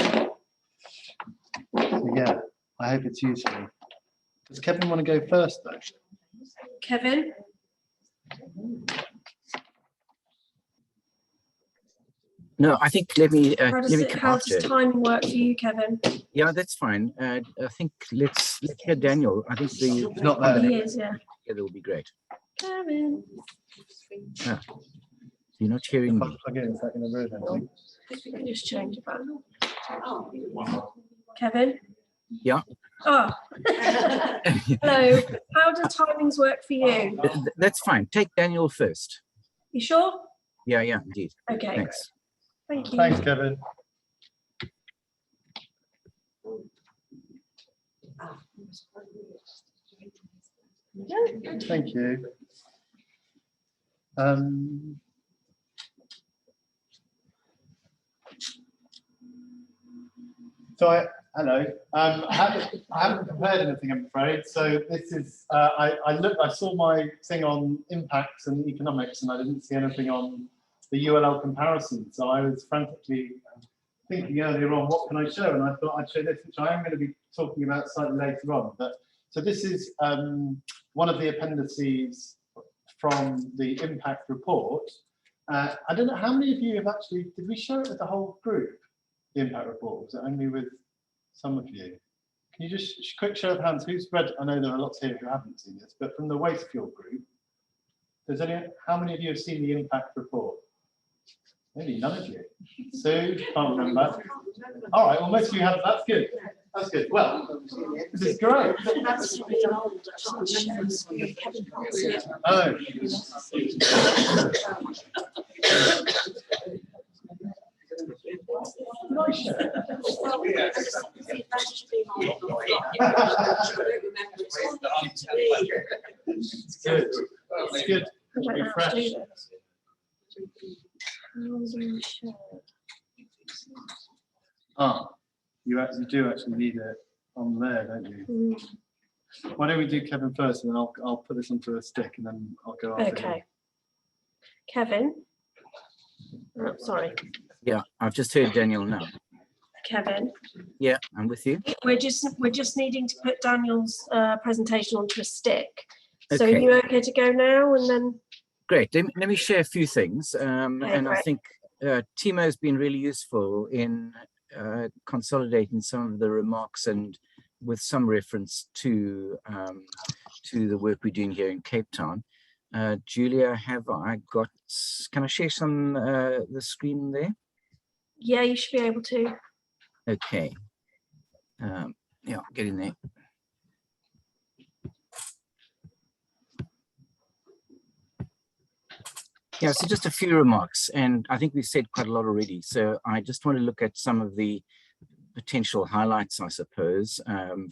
So yeah, I hope it's useful. Does Kevin want to go first though? Kevin? No, I think let me How does come how does after. timing work for you, Kevin? Yeah, that's fine. I think let's hear Daniel. I think the not there. He is, yeah. together will be great. Kevin. You're not hearing If I me. plug in a second, I'm really happy. We can just change it back. Kevin? Yeah. Oh. Hello. How do timings work for you? That's fine. Take Daniel first. You sure? Yeah, indeed. Okay, great. Thanks. Thank you. Thanks, Kevin. Thank you. Hello. I haven't prepared anything, I'm afraid. So this is, I saw my thing on impacts and economics, and I didn't see anything on the ULL comparison. So I was frantically thinking earlier on, what can I show? And I thought I'd show this, which I am going to be talking about slightly later on. But so this is one of the appendices from the impact report. I don't know how many of you have actually, did we show it with the whole group, the impact report? Was it only with some of you? Can you just quick show of hands, who's read? I know there are lots here who haven't seen this, but from the waste fuel group, how many of you have seen the impact report? Maybe none of you. Sue, can't remember. All right, well, most of you have. That's good. That's good. Well, this is great. Oh. It's good. It's good. I don't know how to Refresh. do this. How do you share? You do actually need it on there, don't you? Mm, Why don't we do Kevin first, and then I'll put this onto a stick, and then I'll go after him. Okay. Kevin? Oh, sorry. Yeah, I've just heard Daniel now. Kevin, Yeah, I'm with you. we're just needing to put Daniel's presentation onto a stick. So are Okay. you okay to go now and then? Great. Let me share a few things. And I great. think Timo has been really useful in consolidating some of the remarks and with some reference to the work we're doing here in Cape Town. Julia, can I share some the screen there? Yeah, you should be able to. Okay. Yeah, get in there. Yeah, so just a few remarks, and I think we've said quite a lot already. So I just want to look at some of the potential highlights, I suppose,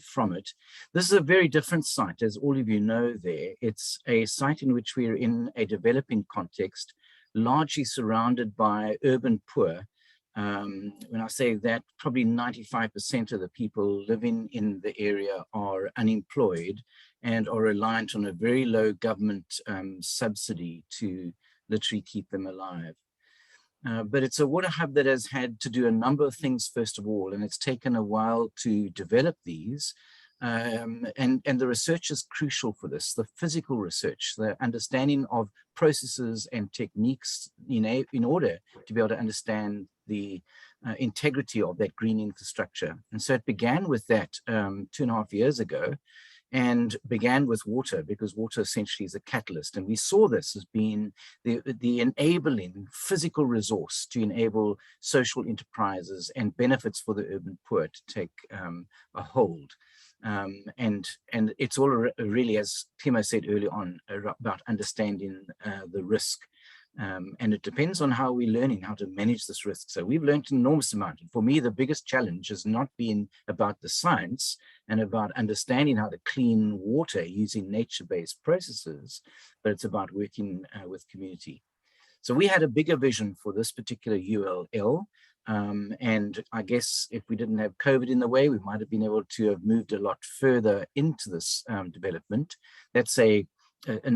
from it. This is a very different site, as all of you know there. It's a site in which we're in a developing context, largely surrounded by urban poor. When I say that, probably 95% of the people living in the area are unemployed and are reliant on a very low government subsidy to literally keep them alive. But it's a water hub that has had to do a number of things, first of all, and it's taken a while to develop these. And the research is crucial for this, the physical research, the understanding of processes and techniques in order to be able to understand the integrity of that green infrastructure. And so it began with that 2.5 years ago, and began with water, because water essentially is a catalyst. And we saw this as being the enabling physical resource to enable social enterprises and benefits for the urban poor to take a hold. And it's all really, as Timo said early on, about understanding the risk. And it depends on how we're learning how to manage this risk. So we've learned an enormous amount. And for me, the biggest challenge has not been about the science and about understanding how to clean water using nature-based processes, but it's about working with community. So we had a bigger vision for this particular ULL. And I guess if we didn't have COVID in the way, we might have been able to have moved a lot further into this development. That's an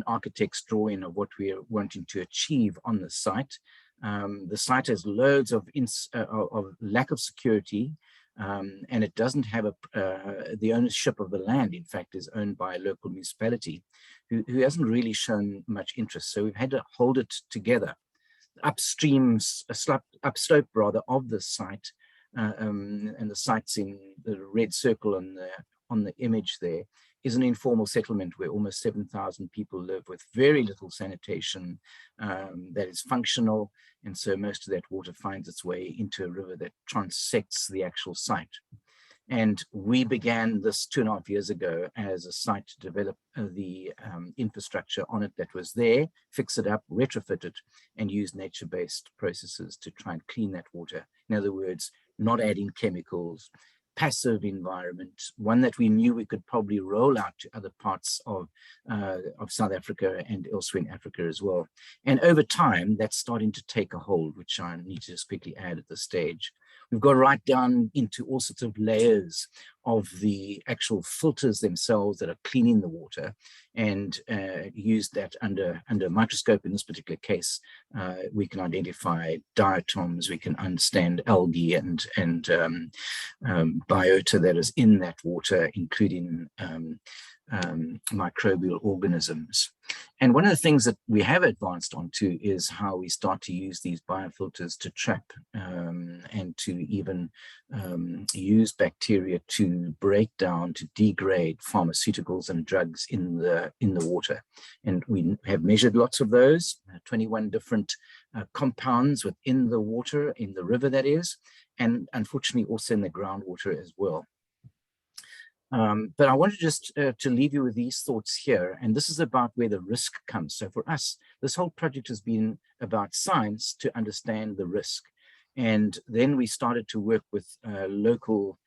architect's drawing of what we are wanting to achieve on the site. The site has loads of lack of security, and it doesn't have the ownership of the land, in fact, is owned by a local municipality who hasn't really shown much interest. So we've had to hold it together. upslope rather of the site, and the site's in the red circle on the image there, is an informal settlement where almost 7,000 people live with very little sanitation that is functional. And so most of that water finds its way into a river that transects the actual site. And we began this 2.5 years ago as a site to develop the infrastructure on it that was there, fix it up, retrofit it, and use nature-based processes to try and clean that water. In other words, not adding chemicals, passive environment, one that we knew we could probably roll out to other parts of South Africa and elsewhere in Africa as well. And over time, that's starting to take a hold, which I need to just quickly add at this stage. We've got right down into all sorts of layers of the actual filters themselves that are cleaning the water, and use that under a microscope. In this particular case, we can identify diatoms, we can understand algae and biota that is in that water, including microbial organisms. And one of the things that we have advanced onto is how we start to use these biofilters to trap and to even use bacteria to break down, to degrade pharmaceuticals and drugs in the water. And we have measured lots of those, 21 different compounds within the water, in the river that is, and unfortunately also in the groundwater as well. But I wanted just to leave you with these thoughts here, and this is about where the risk comes. So for us, this whole project has been about science to understand the risk. And then we started to work with local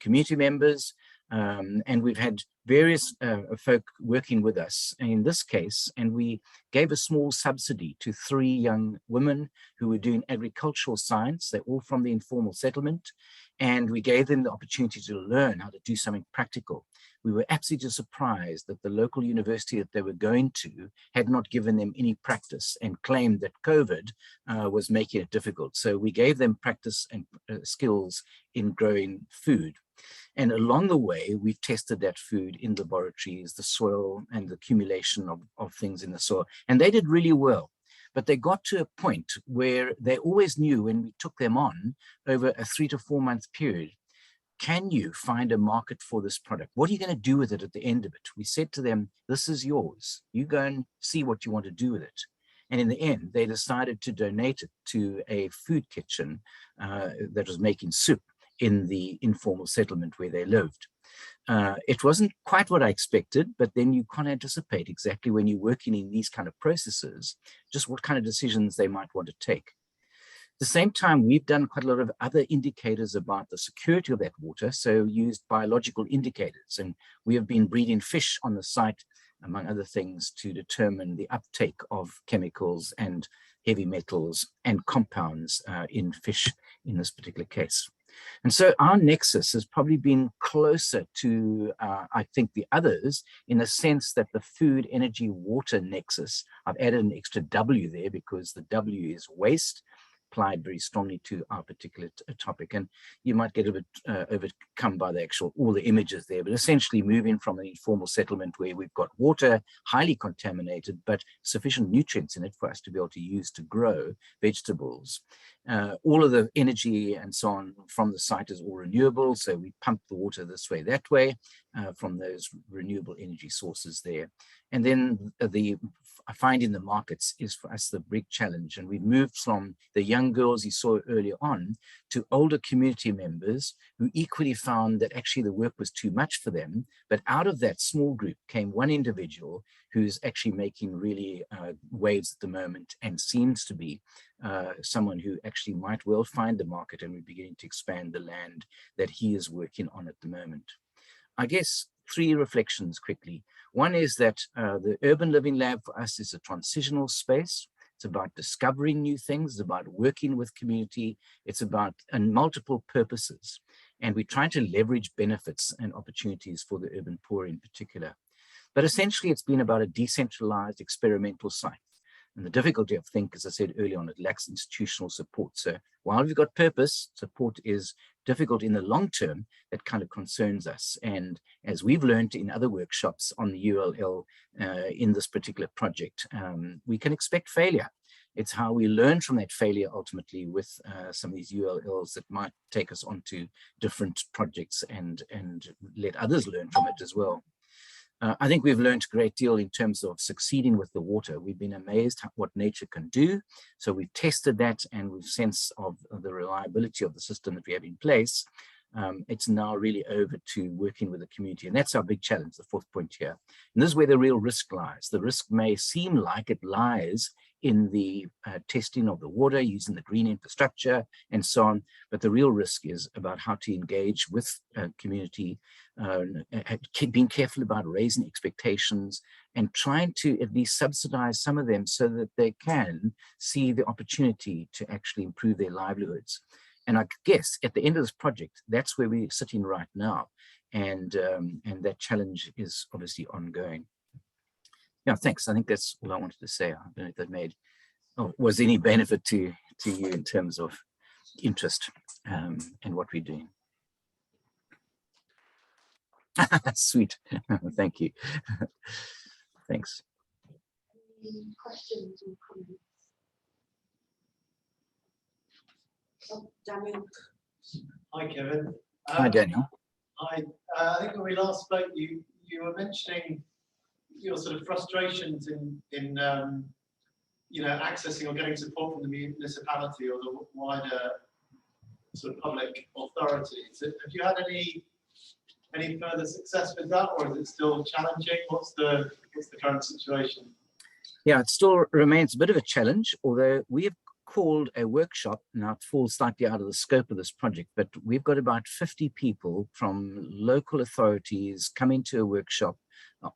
community members, and we've had various folk working with us in this case, and we gave a small subsidy to 3 young women who were doing agricultural science. They're all from the informal settlement, and we gave them the opportunity to learn how to do something practical. We were absolutely surprised that the local university that they were going to had not given them any practice and claimed that COVID was making it difficult. So we gave them practice and skills in growing food. And along the way, we've tested that food in laboratories, the soil and the accumulation of things in the soil. And they did really well. But they got to a point where they always knew when we took them on over a 3 to 4 month period, can you find a market for this product? What are you going to do with it at the end of it? We said to them, this is yours. You go and see what you want to do with it. And in the end, they decided to donate it to a food kitchen that was making soup in the informal settlement where they lived. It wasn't quite what I expected, but then you can't anticipate exactly when you're working in these kind of processes, just what kind of decisions they might want to take. At the same time, we've done quite a lot of other indicators about the security of that water, so used biological indicators, and we have been breeding fish on the site, among other things, to determine the uptake of chemicals and heavy metals and compounds in fish in this particular case. And so our nexus has probably been closer to, I think, the others, in the sense that the food, energy, water nexus, I've added an extra W there because the W is waste, applied very strongly to our particular topic. And you might get a bit overcome by all the images there, but essentially moving from an informal settlement where we've got water highly contaminated, but sufficient nutrients in it for us to be able to use to grow vegetables. All of the energy and so on from the site is all renewable. So we pump the water this way, that way, from those renewable energy sources there. And then finding the markets is for us the big challenge. And we've moved from the young girls you saw earlier on to older community members who equally found that actually the work was too much for them. But out of that small group came one individual who's actually making really waves at the moment and seems to be someone who actually might well find the market, and we're beginning to expand the land that he is working on at the moment. I guess 3 reflections quickly. One is that the Urban Living Lab for us is a transitional space. It's about discovering new things, it's about working with community, it's about multiple purposes. And we try to leverage benefits and opportunities for the urban poor in particular. But essentially, it's been about a decentralized experimental site. And the difficulty, I think, as I said earlier on, it lacks institutional support. So while we've got purpose, support is difficult in the long term. That kind of concerns us. And as we've learned in other workshops on the ULL in this particular project, we can expect failure. It's how we learn from that failure ultimately with some of these ULLs that might take us onto different projects and let others learn from it as well. I think we've learned a great deal in terms of succeeding with the water. We've been amazed at what nature can do. So we've tested that, and we've sense of the reliability of the system that we have in place. It's now really over to working with the community, and that's our big challenge, the fourth point here. And this is where the real risk lies. The risk may seem like it lies in the testing of the water, using the green infrastructure and so on, but the real risk is about how to engage with community, being careful about raising expectations and trying to at least subsidize some of them so that they can see the opportunity to actually improve their livelihoods. And I guess at the end of this project, that's where we're sitting right now. And that challenge is obviously ongoing. Yeah, thanks. I think that's all I wanted to say. I don't know if that made, was any benefit to you in terms of interest in what we're doing. Sweet. Thank you. Thanks. Any questions or comments? Oh, Daniel. Hi, Kevin. Hi, Daniel. Hi. I think when we last spoke, you were mentioning your sort of frustrations in accessing or getting support from the municipality or the wider sort of public authorities. Have you had any further success with that, or is it still challenging? What's the current situation? Yeah, it still remains a bit of a challenge, although we've called a workshop. Now it falls slightly out of the scope of this project, but we've got about 50 people from local authorities coming to a workshop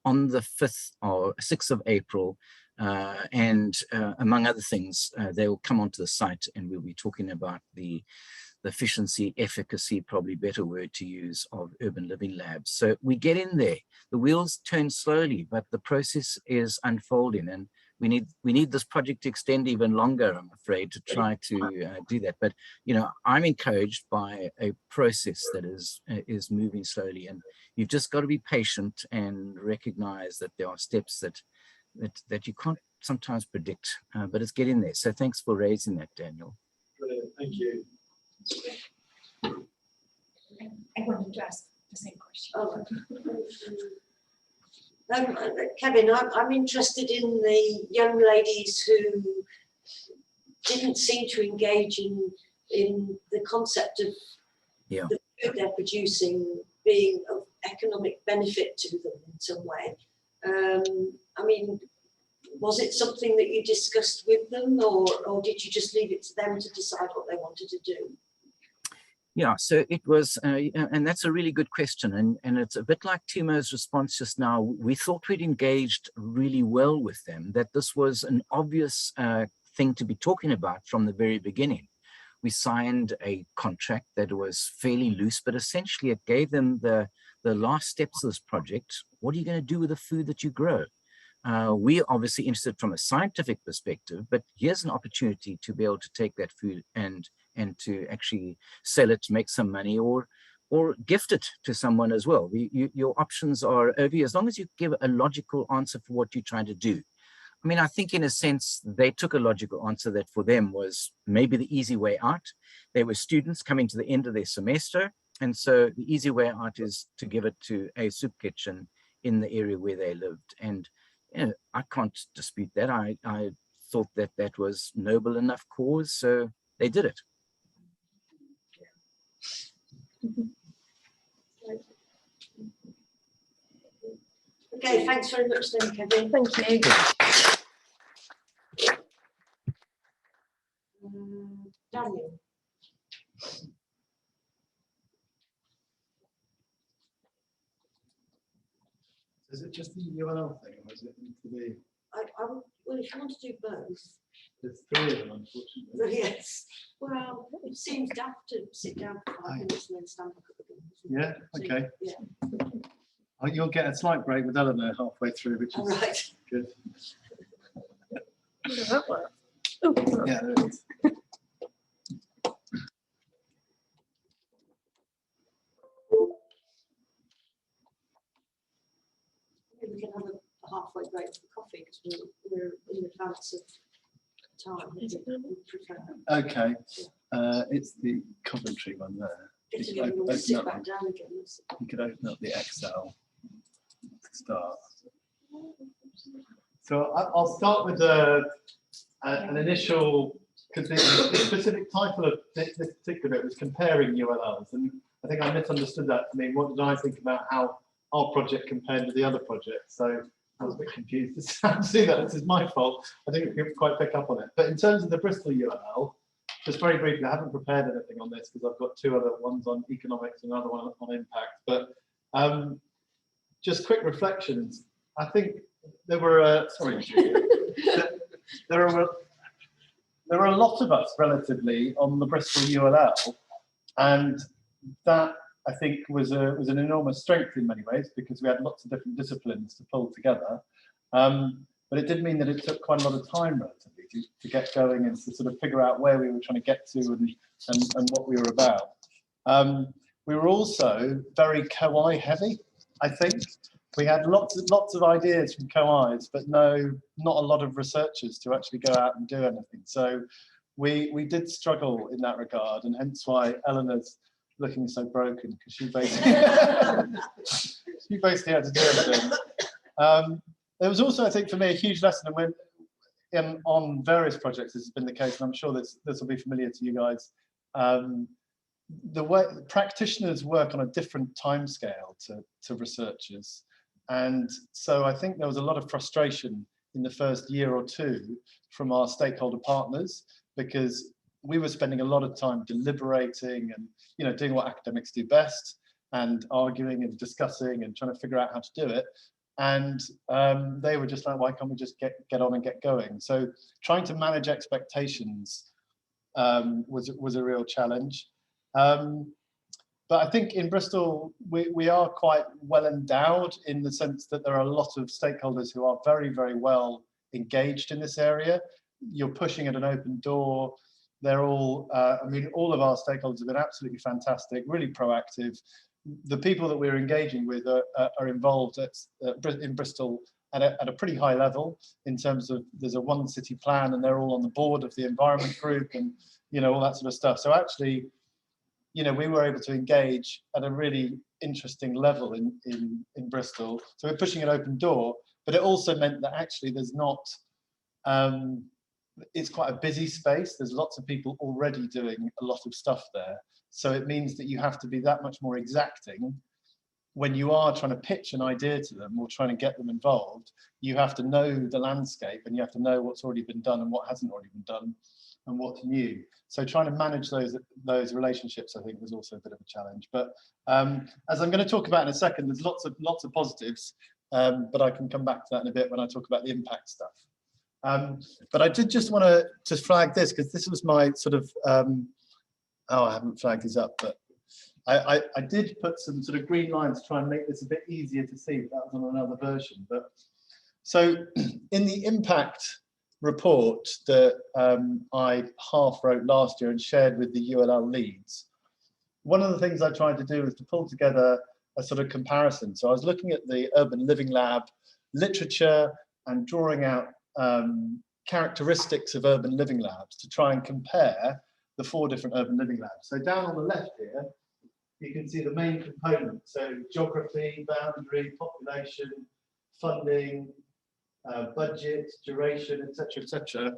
on the 5th or 6th of April. And among other things, they will come onto the site and we'll be talking about the efficiency, efficacy, probably better word to use, of urban living labs. So we get in there. The wheels turn slowly, but the process is unfolding, and we need this project to extend even longer, I'm afraid, to try to do that. But I'm encouraged by a process that is moving slowly, and you've just got to be patient and recognize that there are steps that you can't sometimes predict, but it's getting there. So thanks for raising that, Daniel. Brilliant. Thank you. I wanted to ask the same question. Oh. Kevin, I'm interested in the young ladies who didn't seem to engage in the concept of the food they're producing being of economic benefit to them in some way. I mean, was it something that you discussed with them, or did you just leave it to them to decide what they wanted to do? Yeah, so it was, and that's a really good question. And it's a bit like Timo's response just now. We thought we'd engaged really well with them, that this was an obvious thing to be talking about from the very beginning. We signed a contract that was fairly loose, but essentially it gave them the last steps of this project. What are you going to do with the food that you grow? We're obviously interested from a scientific perspective, but here's an opportunity to be able to take that food and to actually sell it, make some money, or gift it to someone as well. Your options are over here, as long as you give a logical answer for what you're trying to do. I mean, I think in a sense, they took a logical answer that for them was maybe the easy way out. They were students coming to the end of their semester. And so the easy way out is to give it to a soup kitchen in the area where they lived. And I can't dispute that. I thought that was noble enough cause, so they did it. Okay, thanks very much then, Kevin. Thank you. Daniel. Is it just the UNL thing, or is it into the? Well, if you want to do both. There's 3 of them, unfortunately. Yes. Well, it seems daft to sit down for 5 minutes and then stand back up again. Yeah. Okay. Yeah. Oh, you'll get a slight break with Eleanor halfway through, which is Right. good. How does that work? Oh, Yeah, there it is. Maybe we can have a halfway break for coffee because we're in advance of time. Is it? Would prefer. Okay, it's the Coventry one there. Get You it could on, open sit up- back down again. you could open up the Excel to start. So I'll start with an initial, because the specific title of this particular bit was comparing ULLs, and I think I misunderstood that to mean what did I think about how our project compared to the other projects. So I was a bit confused to see that. This is my fault. I didn't quite pick up on it. But in terms of the Bristol ULL, just very briefly, I haven't prepared anything on this because I've got two other ones on economics and another one on impact. But just quick reflections. I think there were, sorry, Julia, there were a lot of us relatively on the Bristol ULL, and that I think was an enormous strength in many ways because we had lots of different disciplines to pull together. But it did mean that it took quite a lot of time relatively to get going and to sort of figure out where we were trying to get to and what we were about. We were also very co-I heavy, I think. We had lots of ideas from co-Is, but not a lot of researchers to actually go out and do anything. So we did struggle in that regard, and hence why Eleanor's looking so broken, because she basically had to do everything. There was also, I think, for me, a huge lesson, and on various projects this has been the case, and I'm sure this will be familiar to you guys. The way practitioners work on a different timescale to researchers. And so I think there was a lot of frustration in the first year or two from our stakeholder partners, because we were spending a lot of time deliberating and doing what academics do best, and arguing and discussing and trying to figure out how to do it. And they were just like, why can't we just get on and get going? So trying to manage expectations was a real challenge. But I think in Bristol, we are quite well endowed in the sense that there are a lot of stakeholders who are very, very well engaged in this area. You're pushing at an open door. They're all, all of our stakeholders have been absolutely fantastic, really proactive. The people that we're engaging with are involved in Bristol at a pretty high level in terms of there's a one city plan and they're all on the board of the environment group and all that sort of stuff. So actually, we were able to engage at a really interesting level in Bristol. So we're pushing an open door, but it also meant that actually there's not, it's quite a busy space. There's lots of people already doing a lot of stuff there. So it means that you have to be that much more exacting when you are trying to pitch an idea to them or trying to get them involved. You have to know the landscape and you have to know what's already been done and what hasn't already been done and what's new. So trying to manage those relationships, I think, was also a bit of a challenge. But as I'm going to talk about in a second, there's lots of positives, but I can come back to that in a bit when I talk about the impact stuff. But I did just want to flag this because this was my sort of, I haven't flagged these up, but I did put some sort of green lines to try and make this a bit easier to see. That was on another version. But so in the impact report that I half wrote last year and shared with the ULL leads, one of the things I tried to do was to pull together a sort of comparison. So I was looking at the Urban Living Lab literature and drawing out characteristics of urban living labs to try and compare the 4 different urban living labs. So down on the left here, you can see the main components. So geography, boundary, population, funding, budget, duration, etc., etc.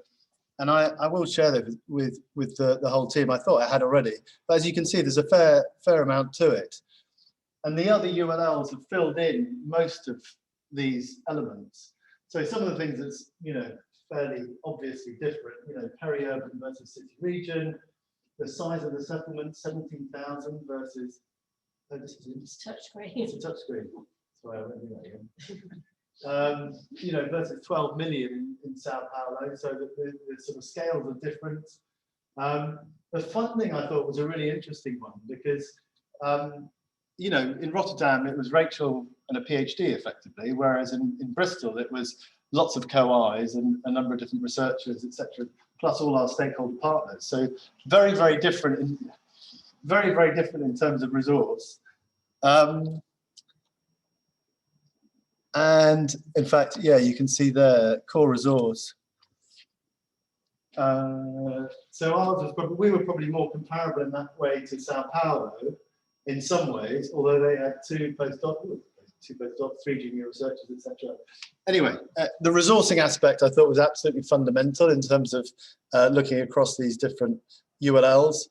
And I will share that with the whole team. I thought I had already, but as you can see, there's a fair amount to it. And the other ULLs have filled in most of these elements. So some of the things that's fairly obviously different. Peri-urban versus city region, the size of the settlement, 17,000 versus. It's touchscreen. It's a touchscreen. Sorry, I won't do that again. Versus 12 million in Sao Paulo, so the sort of scales are different. The funding I thought was a really interesting one because, in Rotterdam it was Rachel and a PhD effectively, whereas in Bristol it was lots of co-Is and a number of different researchers, etc., plus all our stakeholder partners. So very, very different, in terms of resource. And in fact, yeah, you can see there core resource So ours was probably, we were probably more comparable in that way to Sao Paulo in some ways, although they had two postdocs, 3 junior researchers, etc. Anyway, the resourcing aspect I thought was absolutely fundamental in terms of looking across these different ULLs.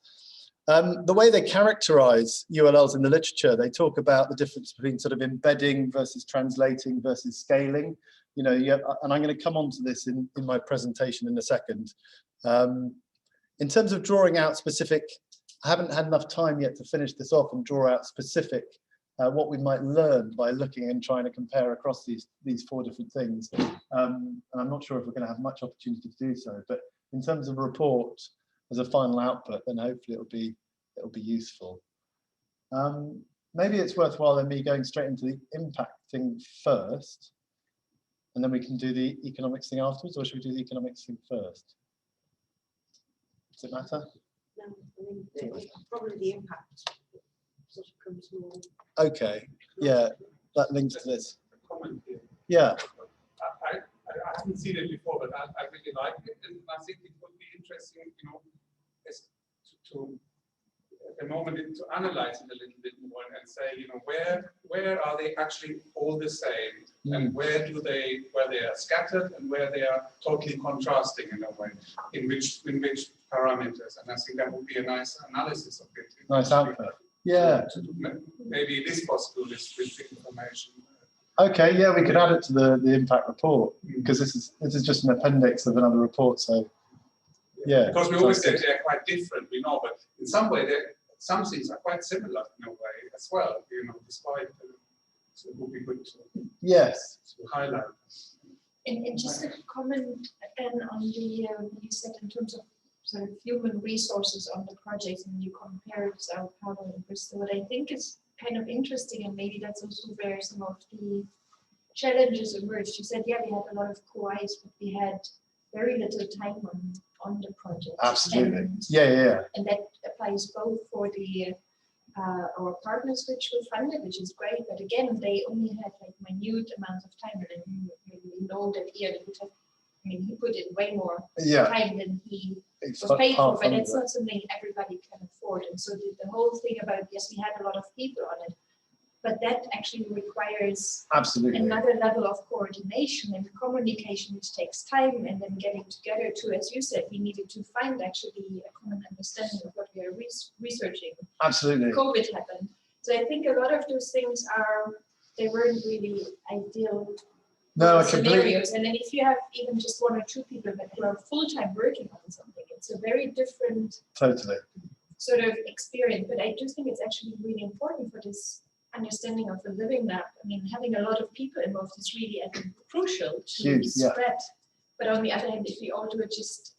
The way they characterize ULLs in the literature, they talk about the difference between sort of embedding versus translating versus scaling. You know, and I'm going to come on to this in my presentation in a second. In terms of drawing out specific, I haven't had enough time yet to finish this off and draw out specific what we might learn by looking and trying to compare across these 4 different things. And I'm not sure if we're going to have much opportunity to do so, but in terms of a report as a final output, then hopefully it'll be useful. Maybe it's worthwhile in me going straight into the impact thing first, and then we can do the economics thing afterwards, or should we do the economics thing first? Does it matter? No, I mean, probably the impact sort of comes more. Okay, yeah, that links to this. Comment here. Yeah, I haven't seen it before, but I really like it, and I think it would be interesting, you know, as to at the moment to analyze it a little bit more and say, you know, where are they actually all the same, and where they are scattered and where they are totally contrasting in a way, in which parameters, and I think that would be a nice analysis of it. nice output. Yeah. Maybe it is possible with information. Okay, yeah, we could add it to the impact report, because this is just an appendix of another report. So yeah, because we always say they're quite different, we know, but in some way some things are quite similar in a way as well, you know, despite so it would be good to highlight. And just a comment again on the you said in terms of sort of human resources on the project, and you compared Sao Paulo and Bristol. What I think is kind of interesting, and maybe that's also where some of the challenges emerged. You said, yeah, we had a lot of co-Is, but we had very little time on the project. Absolutely. And, yeah. And that applies both for the our partners which were funded, which is great, but again, they only had like minute amounts of time, and we know that Ian would have, I mean, he put in way more time than he was paid for, but it's not something everybody can afford. And so the whole thing about, yes, we had a lot of people on it, but that actually requires another level of coordination and communication, which takes time, and then getting together to, as you said, we needed to find actually a common understanding of what we are researching. Absolutely. COVID happened. So I think a lot of those things they weren't really ideal scenarios. And then if you have even just 1 or 2 people that are full-time working on something, it's a very different sort of experience. But I do think it's actually really important for this understanding of the living lab. I mean, having a lot of people involved is really, I think, crucial to spread. But on the other hand, if we all do it just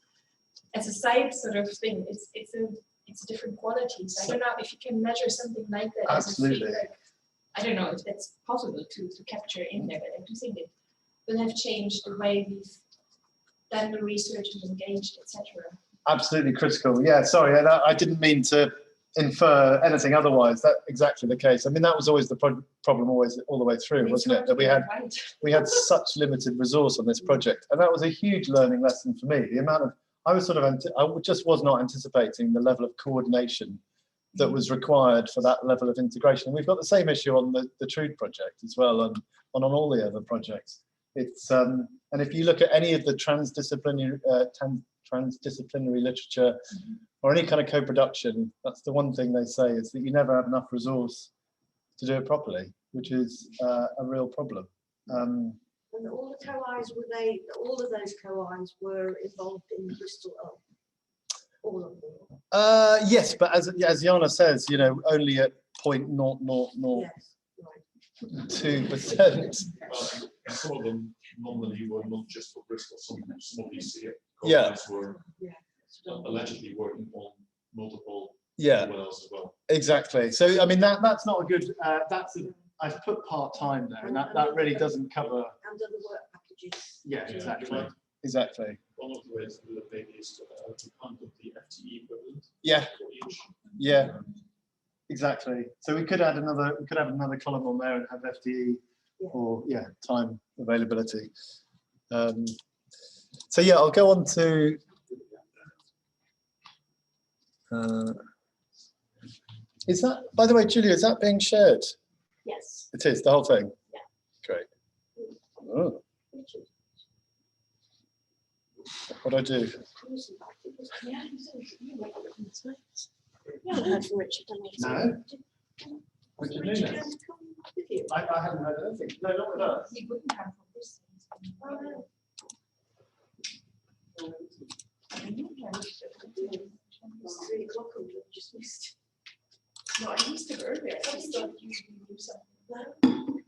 as a side sort of thing, it's a different quality. So I don't know if you can measure something like that as a feedback. I don't know if that's possible to capture in there, but I do think it will have changed the way we've done the research and engaged, etc. Absolutely critical. Yeah, sorry, I didn't mean to infer anything otherwise. That's exactly the case. I mean, that was always the problem always all the way through, wasn't it? That we had such limited resource on this project, and that was a huge learning lesson for me. The amount of I just was not anticipating the level of coordination that was required for that level of integration. And we've got the same issue on the Trude project as well, and on all the other projects. It's and if you look at any of the transdisciplinary literature or any kind of co-production, that's the one thing they say, is that you never have enough resource to do it properly, which is a real problem. And all the co-Is all of those co-Is were involved in Bristol Up. All of them. Yes, but as Jana says, you know, only at 0.0002%. Some of them normally were not just for Bristol. Some of these were allegedly working on multiple wells as well. Exactly. So I mean that's not a good. I've put part-time there, and that really doesn't cover. And other work packages. Yeah, exactly. Exactly. One of the ways to do it maybe is to count the FTE equivalent. Yeah. For each. Yeah. Exactly. So we could add another. We could have another column on there and have FTE or time availability. So yeah, I'll go on to Is that, by the way, Julia, is that being shared? Yes. It is, the whole thing? Yeah. Great. Oh, what do I do? You haven't heard from Richard, have you? No. Richard Nunes? I haven't heard anything. No, not with us. He wouldn't come from this. It's 3 o'clock, I just missed. No, I used to earlier. I just thought you knew something.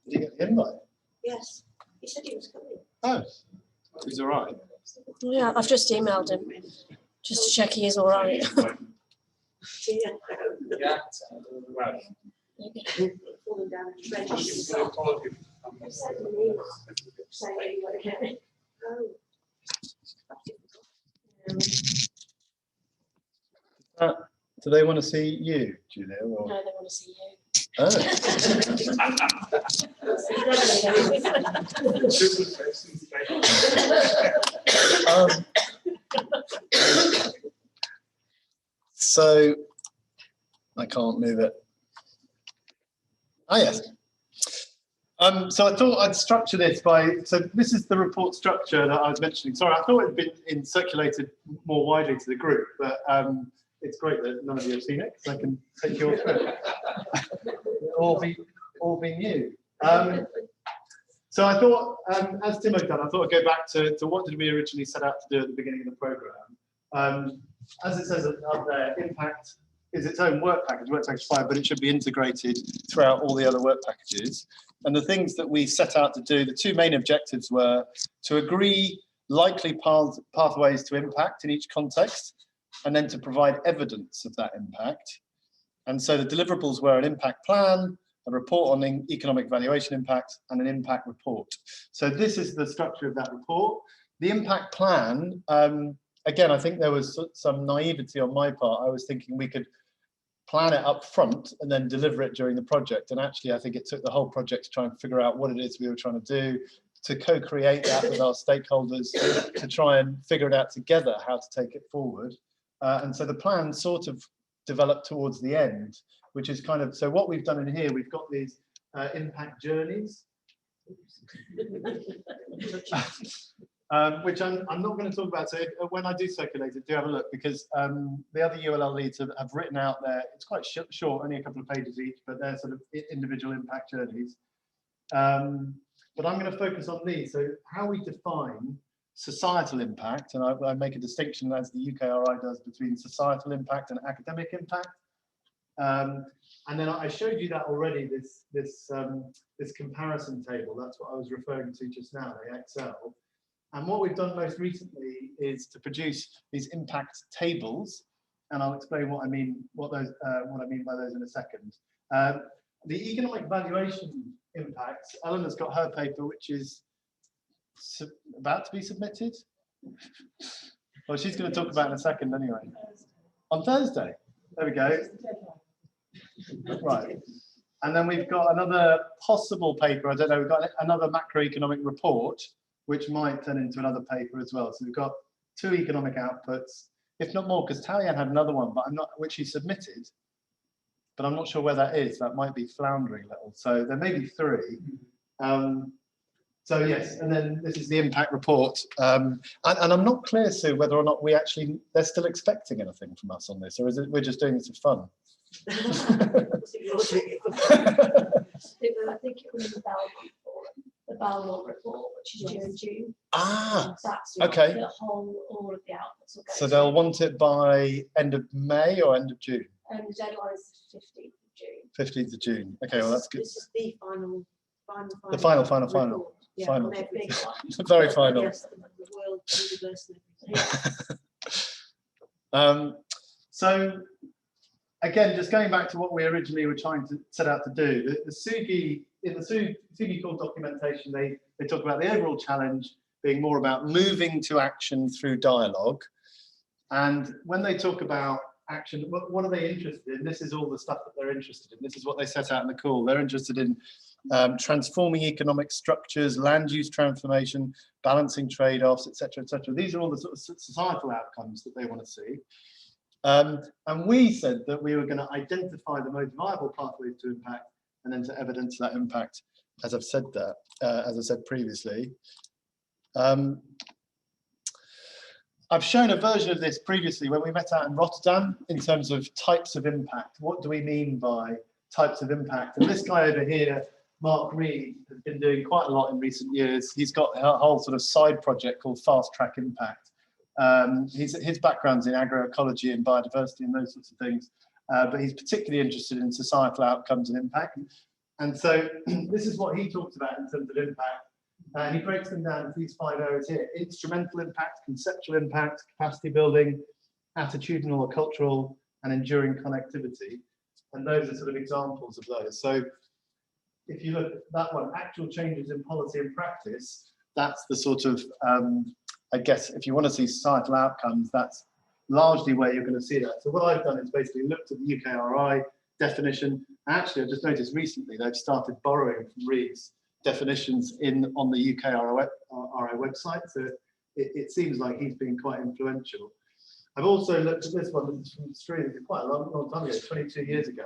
Did you get the invite? Yes, he said he was coming. Oh, he's all right. Yeah, I've just emailed him, just to check he is all right. Yeah. Yeah. Right. Falling down the trench. So quality. I sent him an email saying, okay. Oh. Do they want to see you, Julia? Or? No, they want to see you. Oh. So I can't move it. Ah, yes. So I thought I'd structure this by, so this is the report structure that I was mentioning. Sorry, I thought it had been circulated more widely to the group, but it's great that none of you have seen it, because I can take you all through it. all be new. So I thought, as Tim had done, I thought I'd go back to what did we originally set out to do at the beginning of the programme. As it says up there, impact is its own work package, work package 5, but it should be integrated throughout all the other work packages. And the things that we set out to do, the 2 main objectives were to agree likely pathways to impact in each context, and then to provide evidence of that impact. And so the deliverables were an impact plan, a report on economic valuation impact, and an impact report. So this is the structure of that report. The impact plan, again, I think there was some naivety on my part. I was thinking we could plan it up front and then deliver it during the project. And actually, I think it took the whole project to try and figure out what it is we were trying to do, to co-create that with our stakeholders, to try and figure it out together how to take it forward. And so the plan sort of developed towards the end, which is kind of, so what we've done in here, we've got these impact journeys, which I'm not going to talk about. So when I do circulate it, do have a look, because the other ULL leads have written out there, it's quite short, only a couple of pages each, but they're sort of individual impact journeys. But I'm going to focus on these. So how we define societal impact, and I make a distinction, as the UKRI does, between societal impact and academic impact. And then I showed you that already, this comparison table. That's what I was referring to just now, the Excel. And what we've done most recently is to produce these impact tables, and I'll explain what I mean by those in a second. The economic valuation impacts, Eleanor's got her paper, which is about to be submitted. Well, she's going to talk about it in a second anyway. On Thursday. There we go. Right. And then we've got another possible paper. I don't know. We've got another macroeconomic report, which might turn into another paper as well. So we've got 2 economic outputs, if not more, because Talian had another one, but I'm not, which he submitted, but I'm not sure where that is. That might be floundering a little. So there may be 3. So yes, and then this is the impact report. And I'm not clear, Sue, whether or not they're still expecting anything from us on this, or is it we're just doing this for fun? I think it was the Balmoral report, which is due in June. Ah, That's okay. The whole, all of the outputs will go. So they'll want it by end of May or end of June? And the deadline is 15th of June. 15th of June. Okay, well that's good. This is the final. The final. report. Yeah, Final. on everything. Very final. Yes, the world, the universe, and everything. So again, just going back to what we originally were trying to set out to do, the SUGI, in the SUGI call documentation, they talk about the overall challenge being more about moving to action through dialogue. And when they talk about action, what are they interested in? This is all the stuff that they're interested in. This is what they set out in the call. They're interested in transforming economic structures, land use transformation, balancing trade-offs, etc., etc. These are all the sort of societal outcomes that they want to see. And we said that we were going to identify the most viable pathways to impact and then to evidence that impact, as I've said that, as I said previously. I've shown a version of this previously when we met out in Rotterdam in terms of types of impact. What do we mean by types of impact? And this guy over here, Mark Reed, has been doing quite a lot in recent years. He's got a whole sort of side project called Fast Track Impact. His background's in agroecology and biodiversity and those sorts of things, but he's particularly interested in societal outcomes and impact. And so this is what he talks about in terms of impact. And he breaks them down into these 5 areas here: instrumental impact, conceptual impact, capacity building, attitudinal or cultural, and enduring connectivity. And those are sort of examples of those. So if you look at that one, actual changes in policy and practice, that's the sort of, I guess, if you want to see societal outcomes, that's largely where you're going to see that. So what I've done is basically looked at the UKRI definition. Actually, I just noticed recently they've started borrowing from Reed's definitions on the UKRI website. So it seems like he's been quite influential. I've also looked at this one, this is from Stream, quite a long time ago, 22 years ago.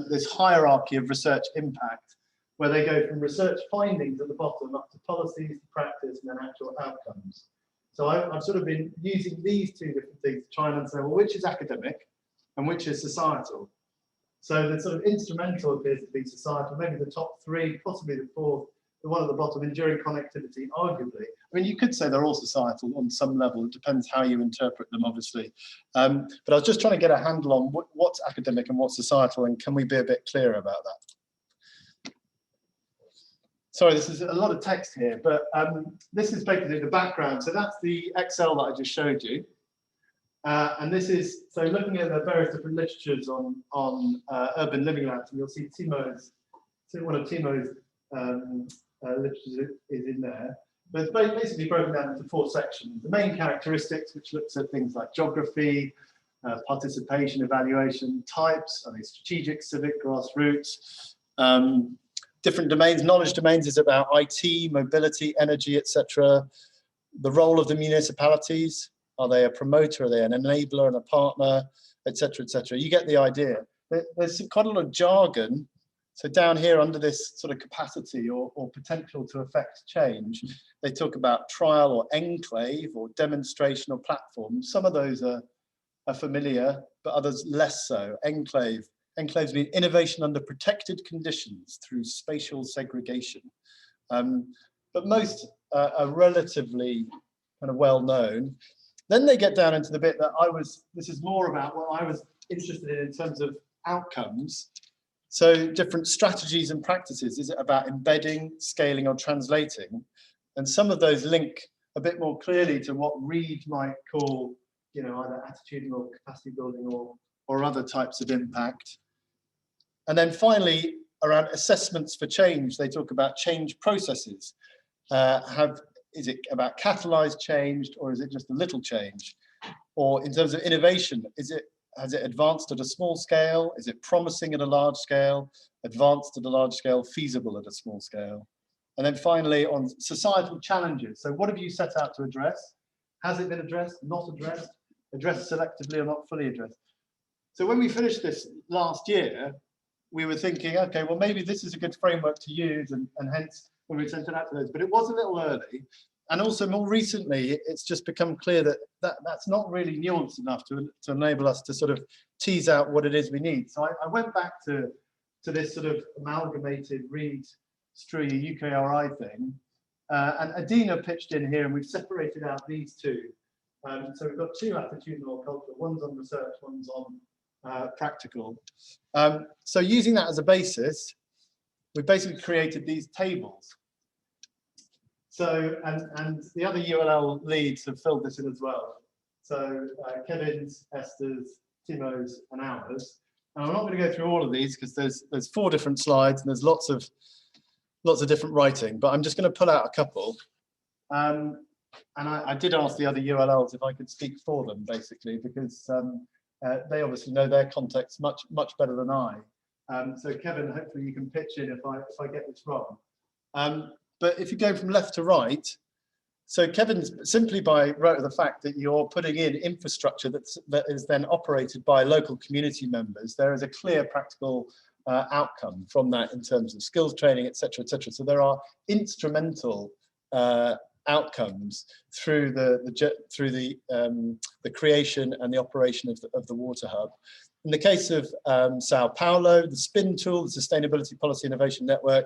This hierarchy of research impact, where they go from research findings at the bottom up to policies, practice, and then actual outcomes. So I've sort of been using these two different things to try and understand, well, which is academic and which is societal. So the sort of instrumental appears to be societal, maybe the top 3, possibly the 4th, the one at the bottom, enduring connectivity, arguably. I mean, you could say they're all societal on some level. It depends how you interpret them, obviously. But I was just trying to get a handle on what's academic and what's societal, and can we be a bit clearer about that? Sorry, this is a lot of text here, but this is basically the background. So that's the Excel that I just showed you. And this is, so looking at the various different literatures on urban living labs, and you'll see one of Timo's literature is in there. But it's basically broken down into 4 sections. The main characteristics, which looks at things like geography, participation, evaluation, types, are they strategic, civic, grassroots, different domains. Knowledge domains is about IT, mobility, energy, etc. The role of the municipalities. Are they a promoter? Are they an enabler and a partner, etc., etc.? You get the idea. There's quite a lot of jargon. So down here under this sort of capacity or potential to affect change, they talk about trial or enclave or demonstration or platform. Some of those are familiar, but others less so. Enclaves mean innovation under protected conditions through spatial segregation. But most are relatively kind of well known. Then they get down into the bit that this is more about what I was interested in terms of outcomes. So different strategies and practices. Is it about embedding, scaling, or translating? And some of those link a bit more clearly to what Reed might call, either attitudinal capacity building or other types of impact. And then finally, around assessments for change, they talk about change processes. Is it about catalyzed change, or is it just a little change? Or in terms of innovation, has it advanced at a small scale? Is it promising at a large scale? Advanced at a large scale, feasible at a small scale? And then finally on societal challenges. So what have you set out to address? Has it been addressed, not addressed, addressed selectively or not fully addressed? So when we finished this last year, we were thinking, okay, well, maybe this is a good framework to use, and hence when we sent it out to those, but it was a little early. And also more recently, it's just become clear that that's not really nuanced enough to enable us to sort of tease out what it is we need. So I went back to this sort of amalgamated Reed, Strui, UKRI thing. And Adina pitched in here, and we've separated out these 2. So we've got 2 attitudinal culture, one's on research, one's on practical. So using that as a basis, we basically created these tables. So, and the other ULL leads have filled this in as well. So Kevin's, Esther's, Timo's, and ours. And I'm not going to go through all of these because there's 4 different slides and there's lots of different writing, but I'm just going to pull out a couple. And I did ask the other ULLs if I could speak for them, basically, because they obviously know their context much better than I. So Kevin, hopefully you can pitch in if I get this wrong. But if you go from left to right, so Kevin's simply by rote of the fact that you're putting in infrastructure that is then operated by local community members, there is a clear practical outcome from that in terms of skills training, etc., etc. So there are instrumental outcomes through the creation and the operation of the water hub. In the case of Sao Paulo, the SPIN tool, the Sustainability Policy Innovation Network,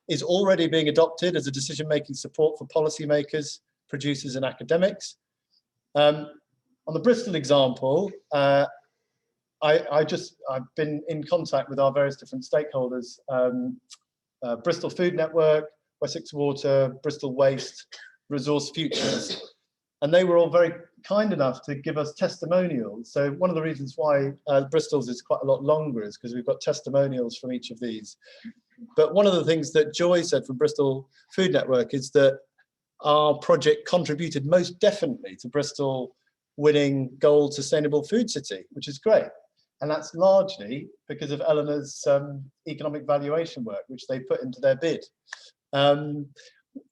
is already being adopted as a decision-making support for policymakers, producers, and academics. On the Bristol example, I've been in contact with our various different stakeholders, Bristol Food Network, Wessex Water, Bristol Waste, Resource Futures, and they were all very kind enough to give us testimonials. So one of the reasons why Bristol's is quite a lot longer is because we've got testimonials from each of these. But one of the things that Joy said from Bristol Food Network is that our project contributed most definitely to Bristol winning Gold Sustainable Food City, which is great. And that's largely because of Eleanor's economic valuation work, which they put into their bid.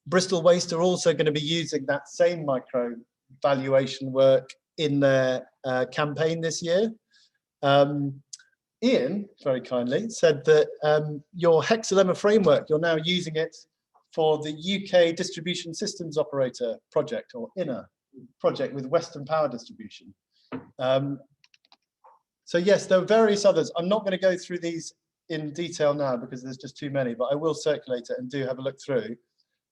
Bristol Waste are also going to be using that same micro valuation work in their campaign this year. Ian, very kindly, said that your Hexalemma framework, you're now using it for the UK Distribution Systems Operator project, or INA project with Western Power Distribution. So yes, there are various others. I'm not going to go through these in detail now because there's just too many, but I will circulate it and do have a look through.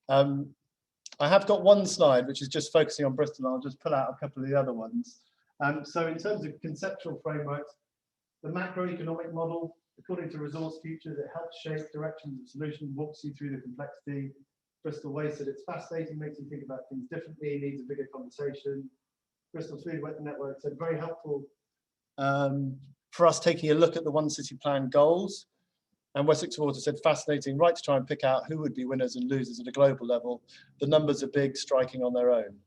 I have got one slide which is just focusing on Bristol. I'll just pull out a couple of the other ones. So in terms of conceptual frameworks, the macroeconomic model, according to Resource Futures, it helps shape directions of solutions, walks you through the complexity. Bristol Waste said it's fascinating, makes you think about things differently, needs a bigger conversation. Bristol Food Network said very helpful for us taking a look at the One City Plan goals. And Wessex Water said fascinating, right to try and pick out who would be winners and losers at a global level. The numbers are big, striking on their own.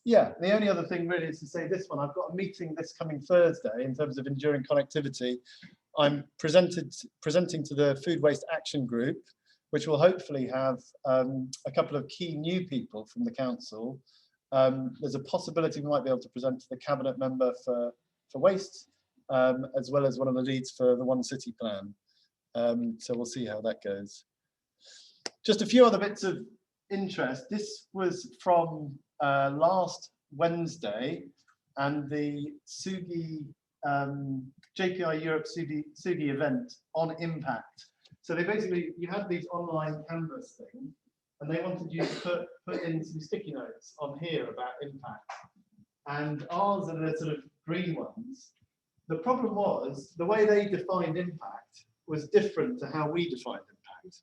Yeah, the only other thing really is to say this one. I've got a meeting this coming Thursday in terms of enduring connectivity. I'm presenting to the Food Waste Action Group, which will hopefully have a couple of key new people from the council. There's a possibility we might be able to present to the cabinet member for waste, as well as one of the leads for the One City Plan. So we'll see how that goes. Just a few other bits of interest. This was from last Wednesday, and the Tsugi JPI Europe Tsugi event on impact. So they basically, you had these online canvas things, and they wanted you to put in some sticky notes on here about impact. And ours are the sort of green ones. The problem was the way they defined impact was different to how we defined impact.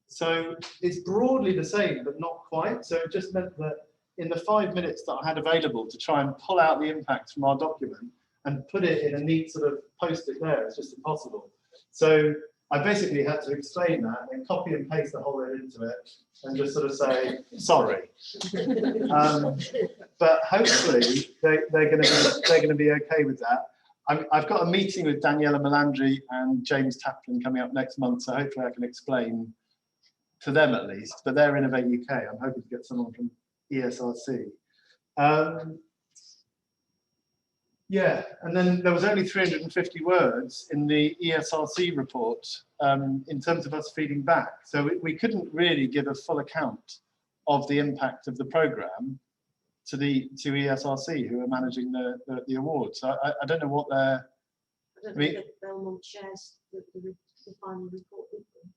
So it's broadly the same, but not quite. So it just meant that in the 5 minutes that I had available to try and pull out the impact from our document and put it in a neat sort of post-it there, it's just impossible. So I basically had to explain that and copy and paste the whole bit into it and just sort of say, sorry. But hopefully they're going to be okay with that. I've got a meeting with Daniela Melandri and James Taplin coming up next month, so hopefully I can explain to them at least, but they're Innovate UK. I'm hoping to get someone from ESRC. Yeah, and then there was only 350 words in the ESRC report in terms of us feeding back. So we couldn't really give a full account of the impact of the programme to ESRC, who are managing the award. So I don't know what they're... I don't know if Belmont shares the final report with them.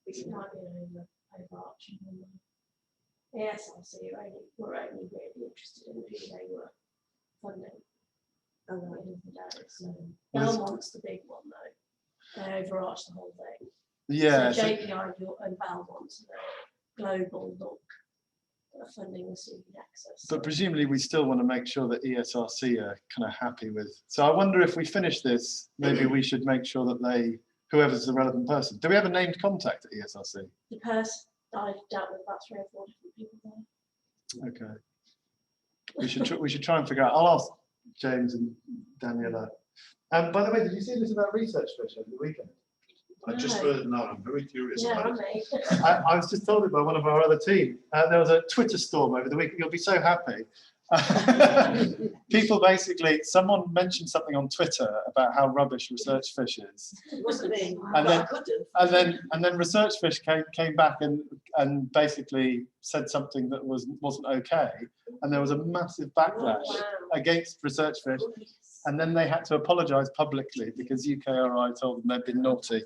It might be an overarching one. ESRC were only really interested in who they were funding. At the end of the day. So Belmont's the big one though. They overarch the whole thing. Yeah. So JPI and Belmont's the global look at funding the student access. But presumably we still want to make sure that ESRC are kind of happy with. So I wonder if we finish this, maybe we should make sure that whoever's the relevant person. Do we have a named contact at ESRC? The person I've dealt with about 3 or 4 different people there. Okay. We should try and figure out. I'll ask James and Daniela By the way, did you see this about research fish over the weekend? I just heard it now. I'm very curious Yeah, about it. mate. I was just told it by one of our other team. There was a Twitter storm over the weekend. You'll be so happy. People basically, someone mentioned something on Twitter about how rubbish research fish is, It wasn't me. And but I then- couldn't. and then research fish came back and basically said something that wasn't okay, and there was a massive backlash Wow. against research fish, and then they had to apologise publicly because UKRI told them they'd been naughty.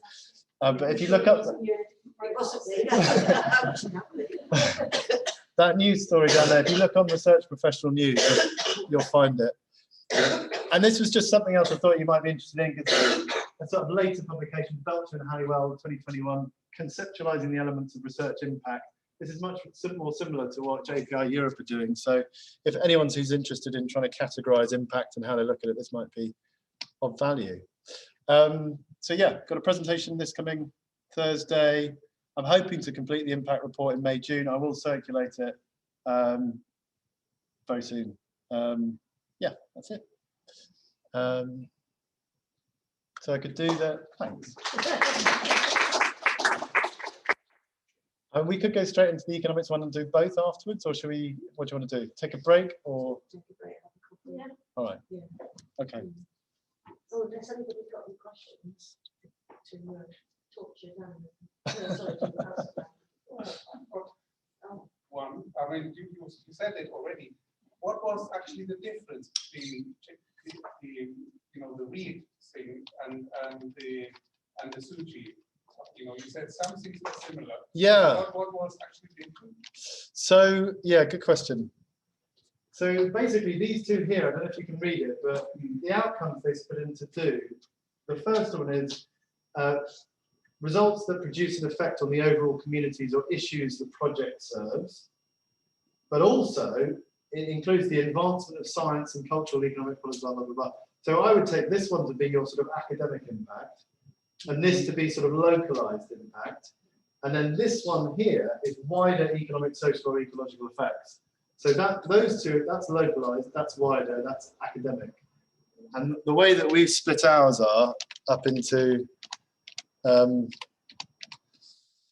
But if you look up It wasn't me. I wasn't happy. that news story down there, if you look on Research Professional News, you'll find it. And this was just something else I thought you might be interested in, because a sort of later publication, Belcher and Halliwell, 2021, conceptualizing the elements of research impact. This is much more similar to what JPI Europe are doing. So if anyone's who's interested in trying to categorize impact and how they look at it, this might be of value. So yeah, got a presentation this coming Thursday. I'm hoping to complete the impact report in May, June. I will circulate it very soon. Yeah, that's it. So I could do that. Thanks. And we could go straight into the economics one and do both afterwards, or should we? What do you want to do? Take a break, or? Yeah. All right. Yeah. Okay. Oh, has anybody got any questions to talk to you down? No, sorry, to ask about. One, I mean, you said it already. What was actually the difference between the read thing and the Suji? You said some things were similar. Yeah. What was actually different? So yeah, good question. So basically, these two here, I don't know if you can read it, but the outcomes they split into two. The first one is results that produce an effect on the overall communities or issues the project serves, but also it includes the advancement of science and cultural, economic policy, blah, blah, blah, blah. So I would take this one to be your sort of academic impact, and this to be sort of localized impact. And then this one here is wider economic, social, or ecological effects. So those two, that's localized, that's wider, that's academic. And the way that we've split ours are up into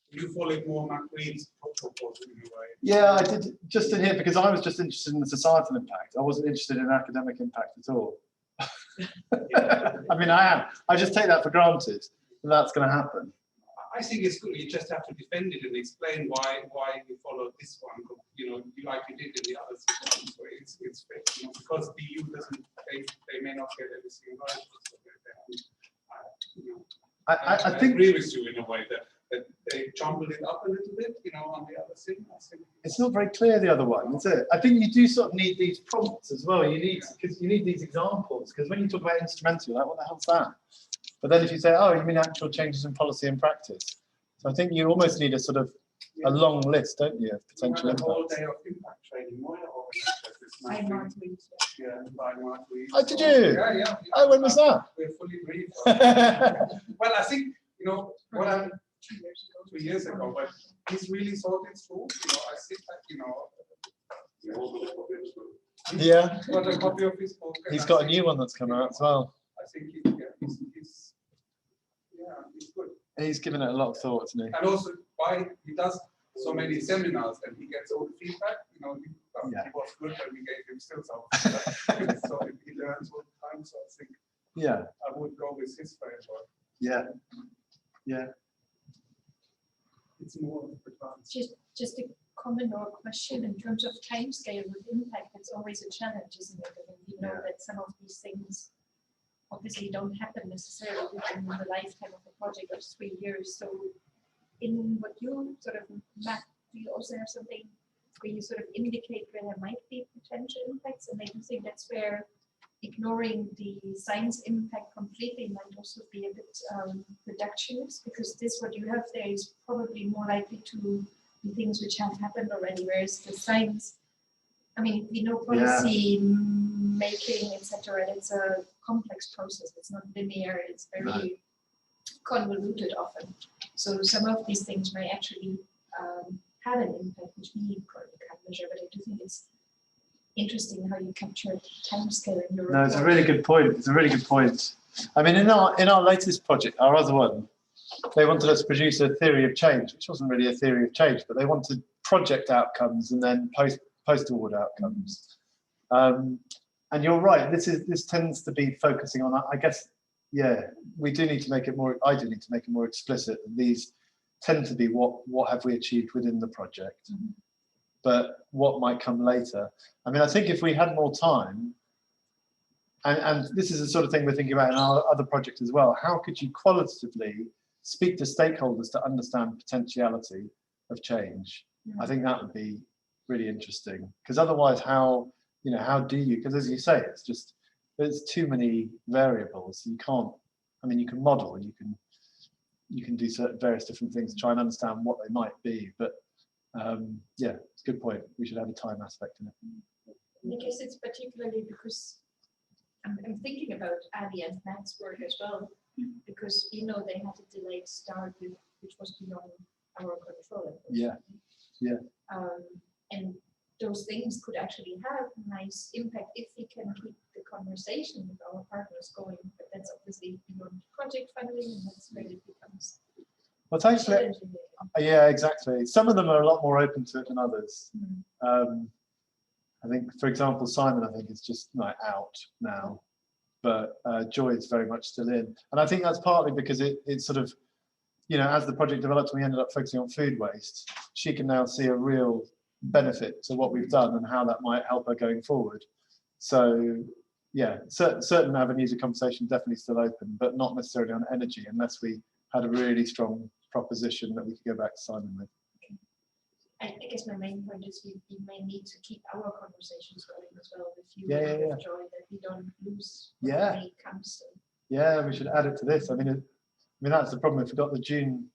You followed more McQueen's proposal in a way. yeah, I did just in here because I was just interested in the societal impact. I wasn't interested in academic impact at all. I mean, I am. I just take that for granted that that's going to happen. I think it's good. You just have to defend it and explain why you followed this one. Like you did in the other system. So it's because the EU doesn't. They may not get everything right. So I think agree with you in a way that they jumbled it up a little bit, on the other thing. I think it's not very clear, the other one, is it? I think you do sort of need these prompts as well. Because you need these examples. Because when you talk about instrumental, you're like, what the hell's that? But then if you say, oh, you mean actual changes in policy and practice. So I think you almost need a sort of a long list, don't you, of potential a whole impacts. day of impact training. I know we- Yeah, by Mark Reed. Oh, did you? Yeah. Oh, when was that? We're fully briefed. Well, I think, what I'm 2 years ago, but he's really thought it through. I think that, Yeah. got a copy of his book. and He's I got a think- new one that's come out as well. I think he's good. He's given it a lot of thought, isn't he? And also why he does so many seminars and he gets all the feedback, he Yeah. was good and we gave him still some feedback. So he learns all the time. So I think Yeah. I would go with his framework. Yeah. Yeah. It's more advanced. Just a comment or a question in terms of timescale with impact, it's always a challenge, isn't it? I mean, we know that some of these things obviously don't happen necessarily within the lifetime of the project of 3 years. So in what you sort of map, do you also have something where you sort of indicate where there might be potential impacts? And I do think that's where ignoring the science impact completely might also be a bit reductionist, because this, what you have there is probably more likely to be things which have happened already, whereas the science, I mean, we know policy making, etc., and it's a complex process. It's not linear. It's very convoluted often. So some of these things may actually have an impact which we probably can't measure. But I do think it's interesting how you captured timescale in your No, it's a report. really good point. It's a really good point. I mean, in our latest project, our other one, they wanted us to produce a theory of change, which wasn't really a theory of change, but they wanted project outcomes and then post-award outcomes. And you're right. This tends to be focusing on, I guess, yeah, we do need to make it more. I do need to make it more explicit. These tend to be what have we achieved within the project, but what might come later. I mean, I think if we had more time, and this is the sort of thing we're thinking about in our other project as well. How could you qualitatively speak to stakeholders to understand potentiality of change? I think that would be really interesting, because otherwise, how do you? Because as you say, it's just there's too many variables. You can't. I mean, you can model, you can do certain various different things to try and understand what they might be. But yeah, it's a good point. We should have a time aspect in it. I guess it's particularly because I'm thinking about Adi and Matt's work as well, because they had a delayed start which was beyond our control. Yeah. And those things could actually have nice impact if we can keep the conversation with our partners going. But that's obviously beyond project funding, and that's where it becomes Well, thanks. challenging. Yeah, exactly. Some of them are a lot more open to it than others. I think, for example, Simon, I think is just like out now, but Joy is very much still in. And I think that's partly because it's sort of, as the project developed, we ended up focusing on food waste. She can now see a real benefit to what we've done and how that might help her going forward. So yeah, certain avenues of conversation definitely still open, but not necessarily on energy unless we had a really strong proposition that we could go back to Simon with. I guess my main point is we may need to keep our conversations going as well with you, Yeah. with Joy, that we don't lose Yeah. when it comes to. Yeah, we should add it to this. I mean, that's the problem. If we've got the June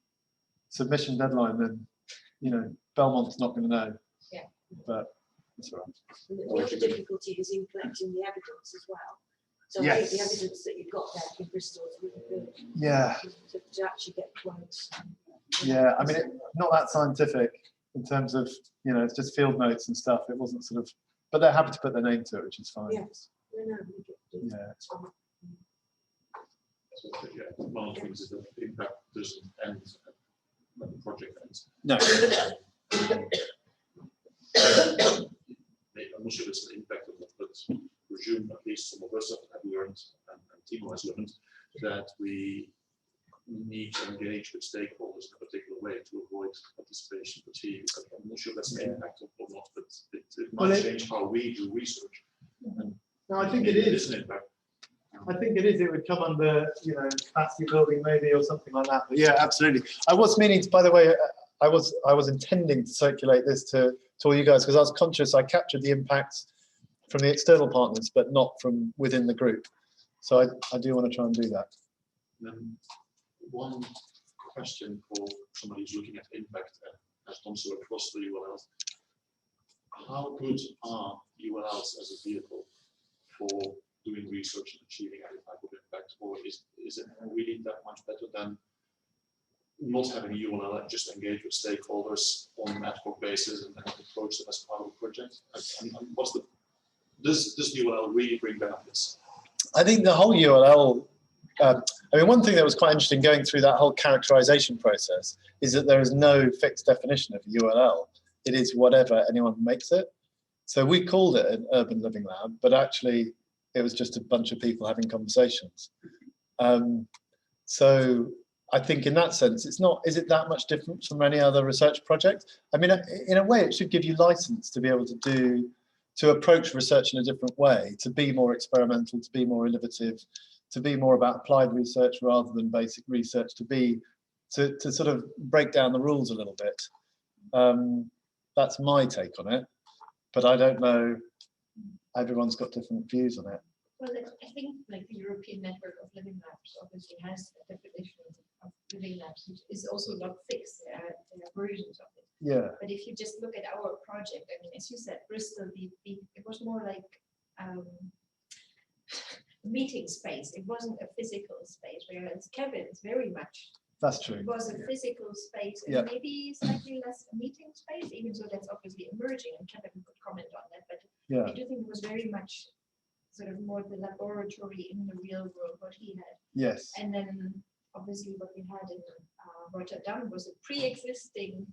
submission deadline, then Belmont's not going to know. Yeah. But that's all right. The other difficulty is in collecting the evidence as well. So I Yes. think the evidence that you've got there in Bristol is really good. Yeah. To actually get quotes. Yeah, I mean, not that scientific in terms of, it's just field notes and stuff. It wasn't sort of, but they're happy to put their name to it, which is fine. Yes. No, we get it. Yeah. So, yeah, one of the things is that the impact doesn't end when the project ends. No. I'm not sure it's an impact of that, but presume at least some of us have learned, and Timo has learned, that we need to engage with stakeholders in a particular way to avoid participation fatigue. I'm not sure that's an impact or not, but it might change how we do research. And No, I think it maybe is. an impact. I think it is. It would come under, capacity building maybe or something like that. But yeah, absolutely. I was meaning to, by the way, I was intending to circulate this to all you guys because I was conscious I captured the impacts from the external partners, but not from within the group. So I do want to try and do that. One question for somebody who's looking at impact and has done so across the ULLs. How good are ULLs as a vehicle for doing research and achieving any type of impact, or is it really that much better than not having a ULL and just engage with stakeholders on an ad hoc basis and approach them as part of a project? And does ULL really bring benefits? I think the whole ULL, one thing that was quite interesting going through that whole characterization process is that there is no fixed definition of ULL. It is whatever anyone makes it. So we called it an urban living lab, but actually it was just a bunch of people having conversations. So I think in that sense, is it that much different from any other research project? I mean, in a way, it should give you license to be able to approach research in a different way, to be more experimental, to be more innovative, to be more about applied research rather than basic research, to sort of break down the rules a little bit. That's my take on it, but I don't know. Everyone's got different views on it. Well, I think like the European Network of Living Labs obviously has a definition of living labs, which is also not fixed. There are versions of it. Yeah. But if you just look at our project, I mean, as you said, Bristol, it was more like meeting space. It wasn't a physical space, whereas Kevin is very much. That's true. It was a physical space and Yeah. maybe slightly less a meeting space, even though that's obviously emerging, and Kevin could comment on that. But Yeah. I do think it was very much sort of more the laboratory in the real world, what he had. Yes. And then obviously what we had in Rotterdam was a pre-existing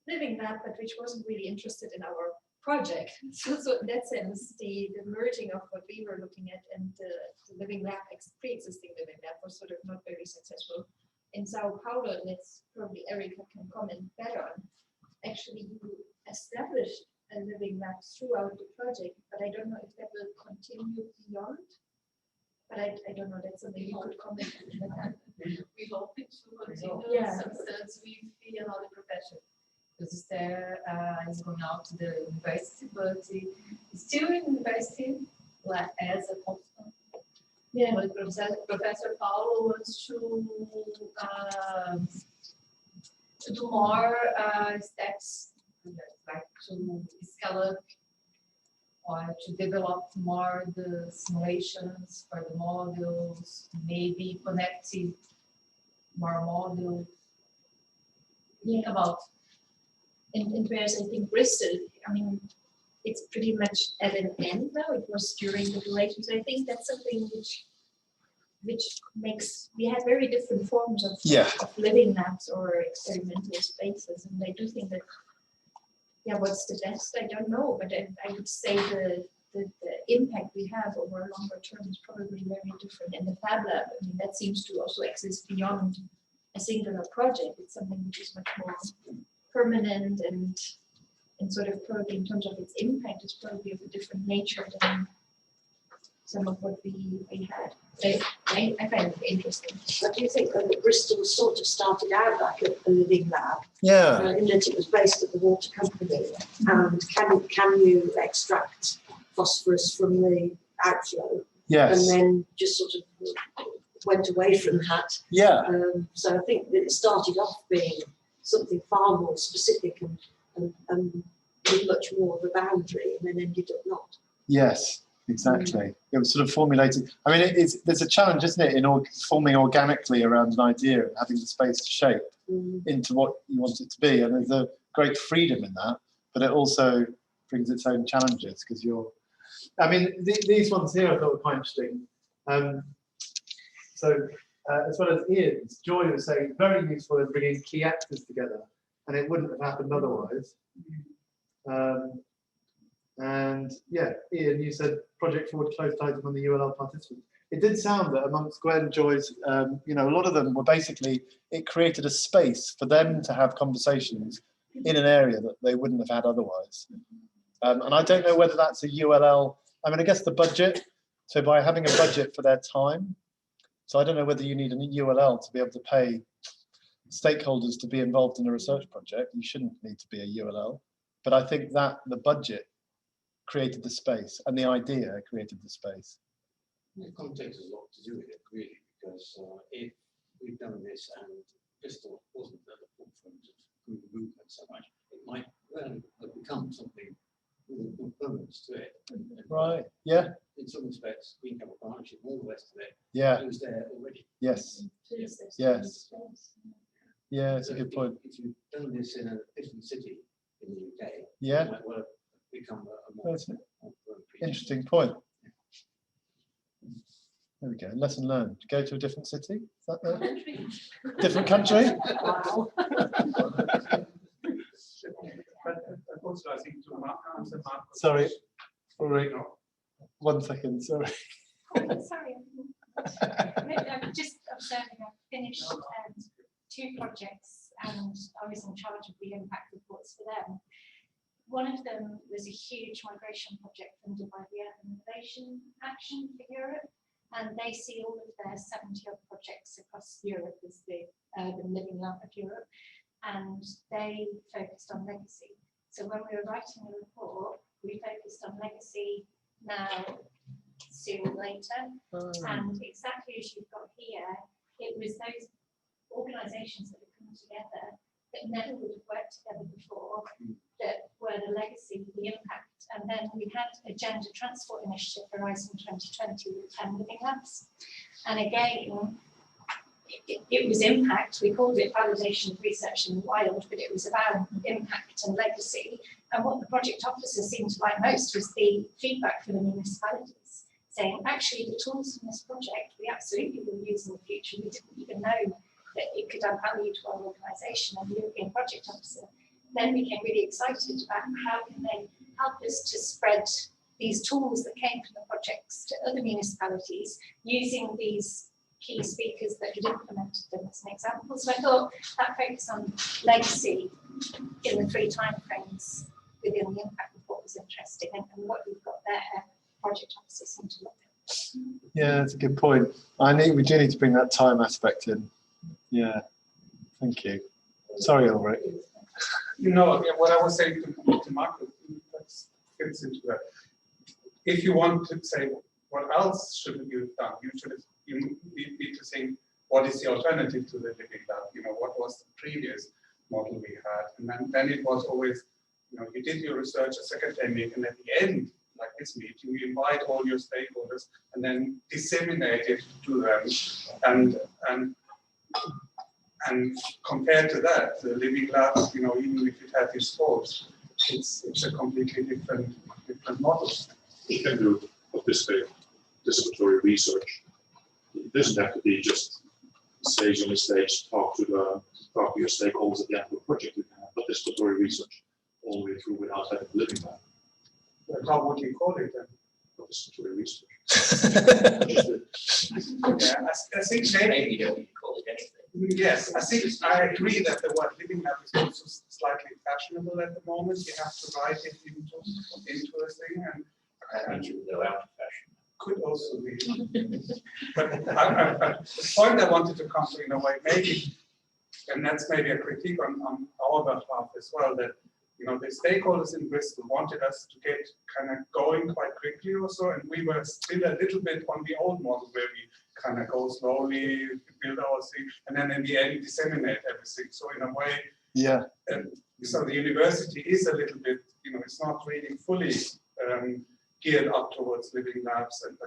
living lab, but which wasn't really interested in our project. So in that sense, the merging of what we were looking at and the living lab, pre-existing living lab, was sort of not very successful. In Sao Paulo, and that's probably Erica can comment better on, actually you established a living lab throughout the project, but I don't know if that will continue beyond. But I don't know, that's something you could comment on. We hope it will continue Yeah. since we feel how the profession. Because there is going out to the university, but it's still in university like, as a constant. Yeah. But Professor Paulo wants to do more steps, like to scale up or to develop more the simulations for the models, maybe connecting more models. Yeah. About And whereas I think Bristol, I mean, it's pretty much at an end now. It was during the duration. So I think that's something which makes, we had very different forms of living labs or experimental spaces. And I do think that, yeah, what's the best? I don't know, but I would say the impact we have over a longer term is probably very different. And the Fab Lab, I mean, that seems to also exist beyond a singular project. It's something which is much more permanent and sort of probably in terms of its impact is probably of a different nature than some of what we had. So I find it interesting. I do think that Bristol sort of started out like a living lab. Yeah. In that it was based at the water company. And can you extract phosphorus from the outflow? Yes. And then just sort of went away from that. Yeah. So I think that it started off being something far more specific and with much more of a boundary, and then ended up not. Yes, exactly. It was sort of formulated. I mean, there's a challenge, isn't it, in forming organically around an idea and having the space to shape into what you want it to be. And there's a great freedom in that, but it also brings its own challenges because I mean, these ones here I thought were quite interesting. So as well as Ian's, Joy was saying very useful in bringing key actors together, and it wouldn't have happened otherwise. And yeah, Ian, you said project forward close ties among the ULL participants. It did sound that amongst Gwen, Joy's, a lot of them were basically, it created a space for them to have conversations in an area that they wouldn't have had otherwise. And I don't know whether that's a ULL, I mean, I guess the budget, so by having a budget for their time, so I don't know whether you need an ULL to be able to pay stakeholders to be involved in a research project. You shouldn't need to be a ULL, but I think that the budget created the space and the idea created the space. The context has a lot to do with it, really, because if we've done this and Bristol wasn't at the forefront of Google movement so much, it might well have become something with more permanence to it. Right, yeah. In some respects, Green Cover Partnership, all the rest of it, Yeah. it was there already. Yes. Yes. Yeah, it's a good point. If you've done this in a different city in the UK, Yeah. it might well have become a more That's an interesting point. There we go. Lesson learned. Go to a different city. Is that the different country? Also, I think to answer Marco's Sorry. Sorry. 1 second. Sorry. Sorry. I'm just observing. I finished 2 projects and I was in charge of the impact reports for them. One of them was a huge migration project funded by the Urban Innovation Action for Europe, and they see all of their 70-odd projects across Europe as the Urban Living Lab of Europe, and they focused on legacy. So when we were writing the report, we focused on legacy, now, soon, later, and exactly as you've got here, it was those organisations that have come together that never would have worked together before, that were the legacy, the impact. And then we had a gender transport initiative, Horizon 2020, with 10 living labs. And again, it was impact. We called it validation of research in the wild, but it was about impact and legacy. And what the project officers seemed to like most was the feedback from the municipalities, saying, actually, the tools from this project we absolutely will use in the future. We didn't even know that it could add value to our organisation. And the European project officer then became really excited about how can they help us to spread these tools that came from the projects to other municipalities using these key speakers that had implemented them as an example. So I thought that focus on legacy in the 3 time frames within the impact report was interesting, and what you've got there, project officers seem to look at. Yeah, that's a good point. We do need to bring that time aspect in. Yeah, thank you. Sorry, Ulrich. You know, what I was saying to Marco, that fits into that. If you want to say, what else should you have done? You need to think, what is the alternative to the living lab? You know, what was the previous model we had? And then it was always, you know, you did your research as academic, and at the end, like this meeting, you invite all your stakeholders and then disseminate it to them. And compared to that, the living lab, you know, even if it had its faults, it's a completely different model. You can do participatory research. It doesn't have to be just stage on the stage, talk to your stakeholders at the end of the project. You can have participatory research all the way through without having a living lab. But how would you call it then? Participatory research. Yeah, I think maybe you don't call it anything. Yes, I agree that the word living lab is also slightly fashionable at the moment. You have to write it into a thing, and I think you would go out of fashion. Could also be. But the point I wanted to come to in a way, maybe, and that's maybe a critique on our behalf as well, that, you know, the stakeholders in Bristol wanted us to get kind of going quite quickly also, and we were still a little bit on the old model where we kind of go slowly, build our thing, and then in the end disseminate everything. So in a way, yeah. So the university is a little bit, you know, it's not really fully geared up towards living labs, and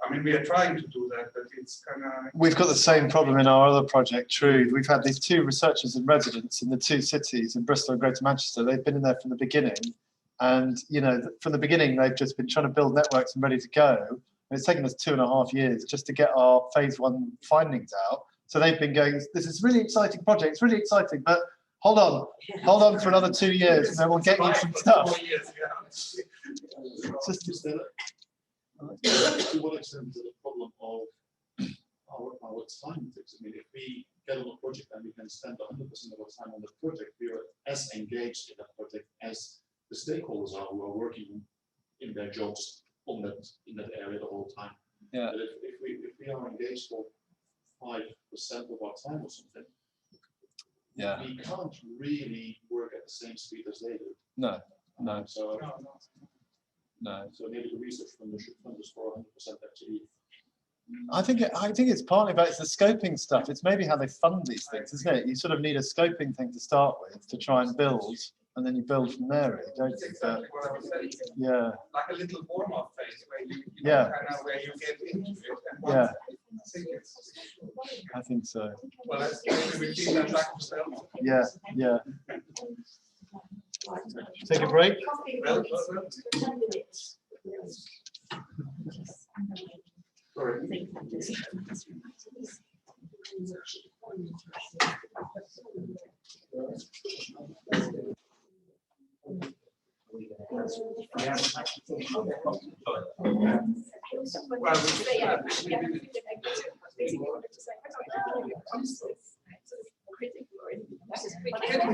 I mean, we are trying to do that, but it's kind of. We've got the same problem in our other project, Trude. We've had these 2 researchers in residence in the 2 cities, in Bristol and Greater Manchester. They've been in there from the beginning, and you know, from the beginning, they've just been trying to build networks and ready to go. And it's taken us 2.5 years just to get our phase 1 findings out. So they've been going, this is a really exciting project, it's really exciting, but hold on for another 2 years, and then we'll get you some stuff. To what extent is it a problem of our time takes? I mean, if we get on a project and we can spend 100% of our time on the project, we are as engaged in that project as the stakeholders are who are working in their jobs in that area the whole time. Yeah. But if we are engaged for 5% of our time or something, yeah, we can't really work at the same speed as they do. No. So no. So maybe the research funders should fund us for 100% actually. I think it's partly about the scoping stuff. It's maybe how they fund these things, isn't it? You sort of need a scoping thing to start with to try and build, and then you build from there, really, don't you? Exactly what I was saying. Yeah. Like a little warm-up phase where you Yeah. kind of where you get into it. And Yeah. I I think so. Well, that's maybe we feel that back to Selma. Yeah. Take a break. Well, 10 minutes. Well,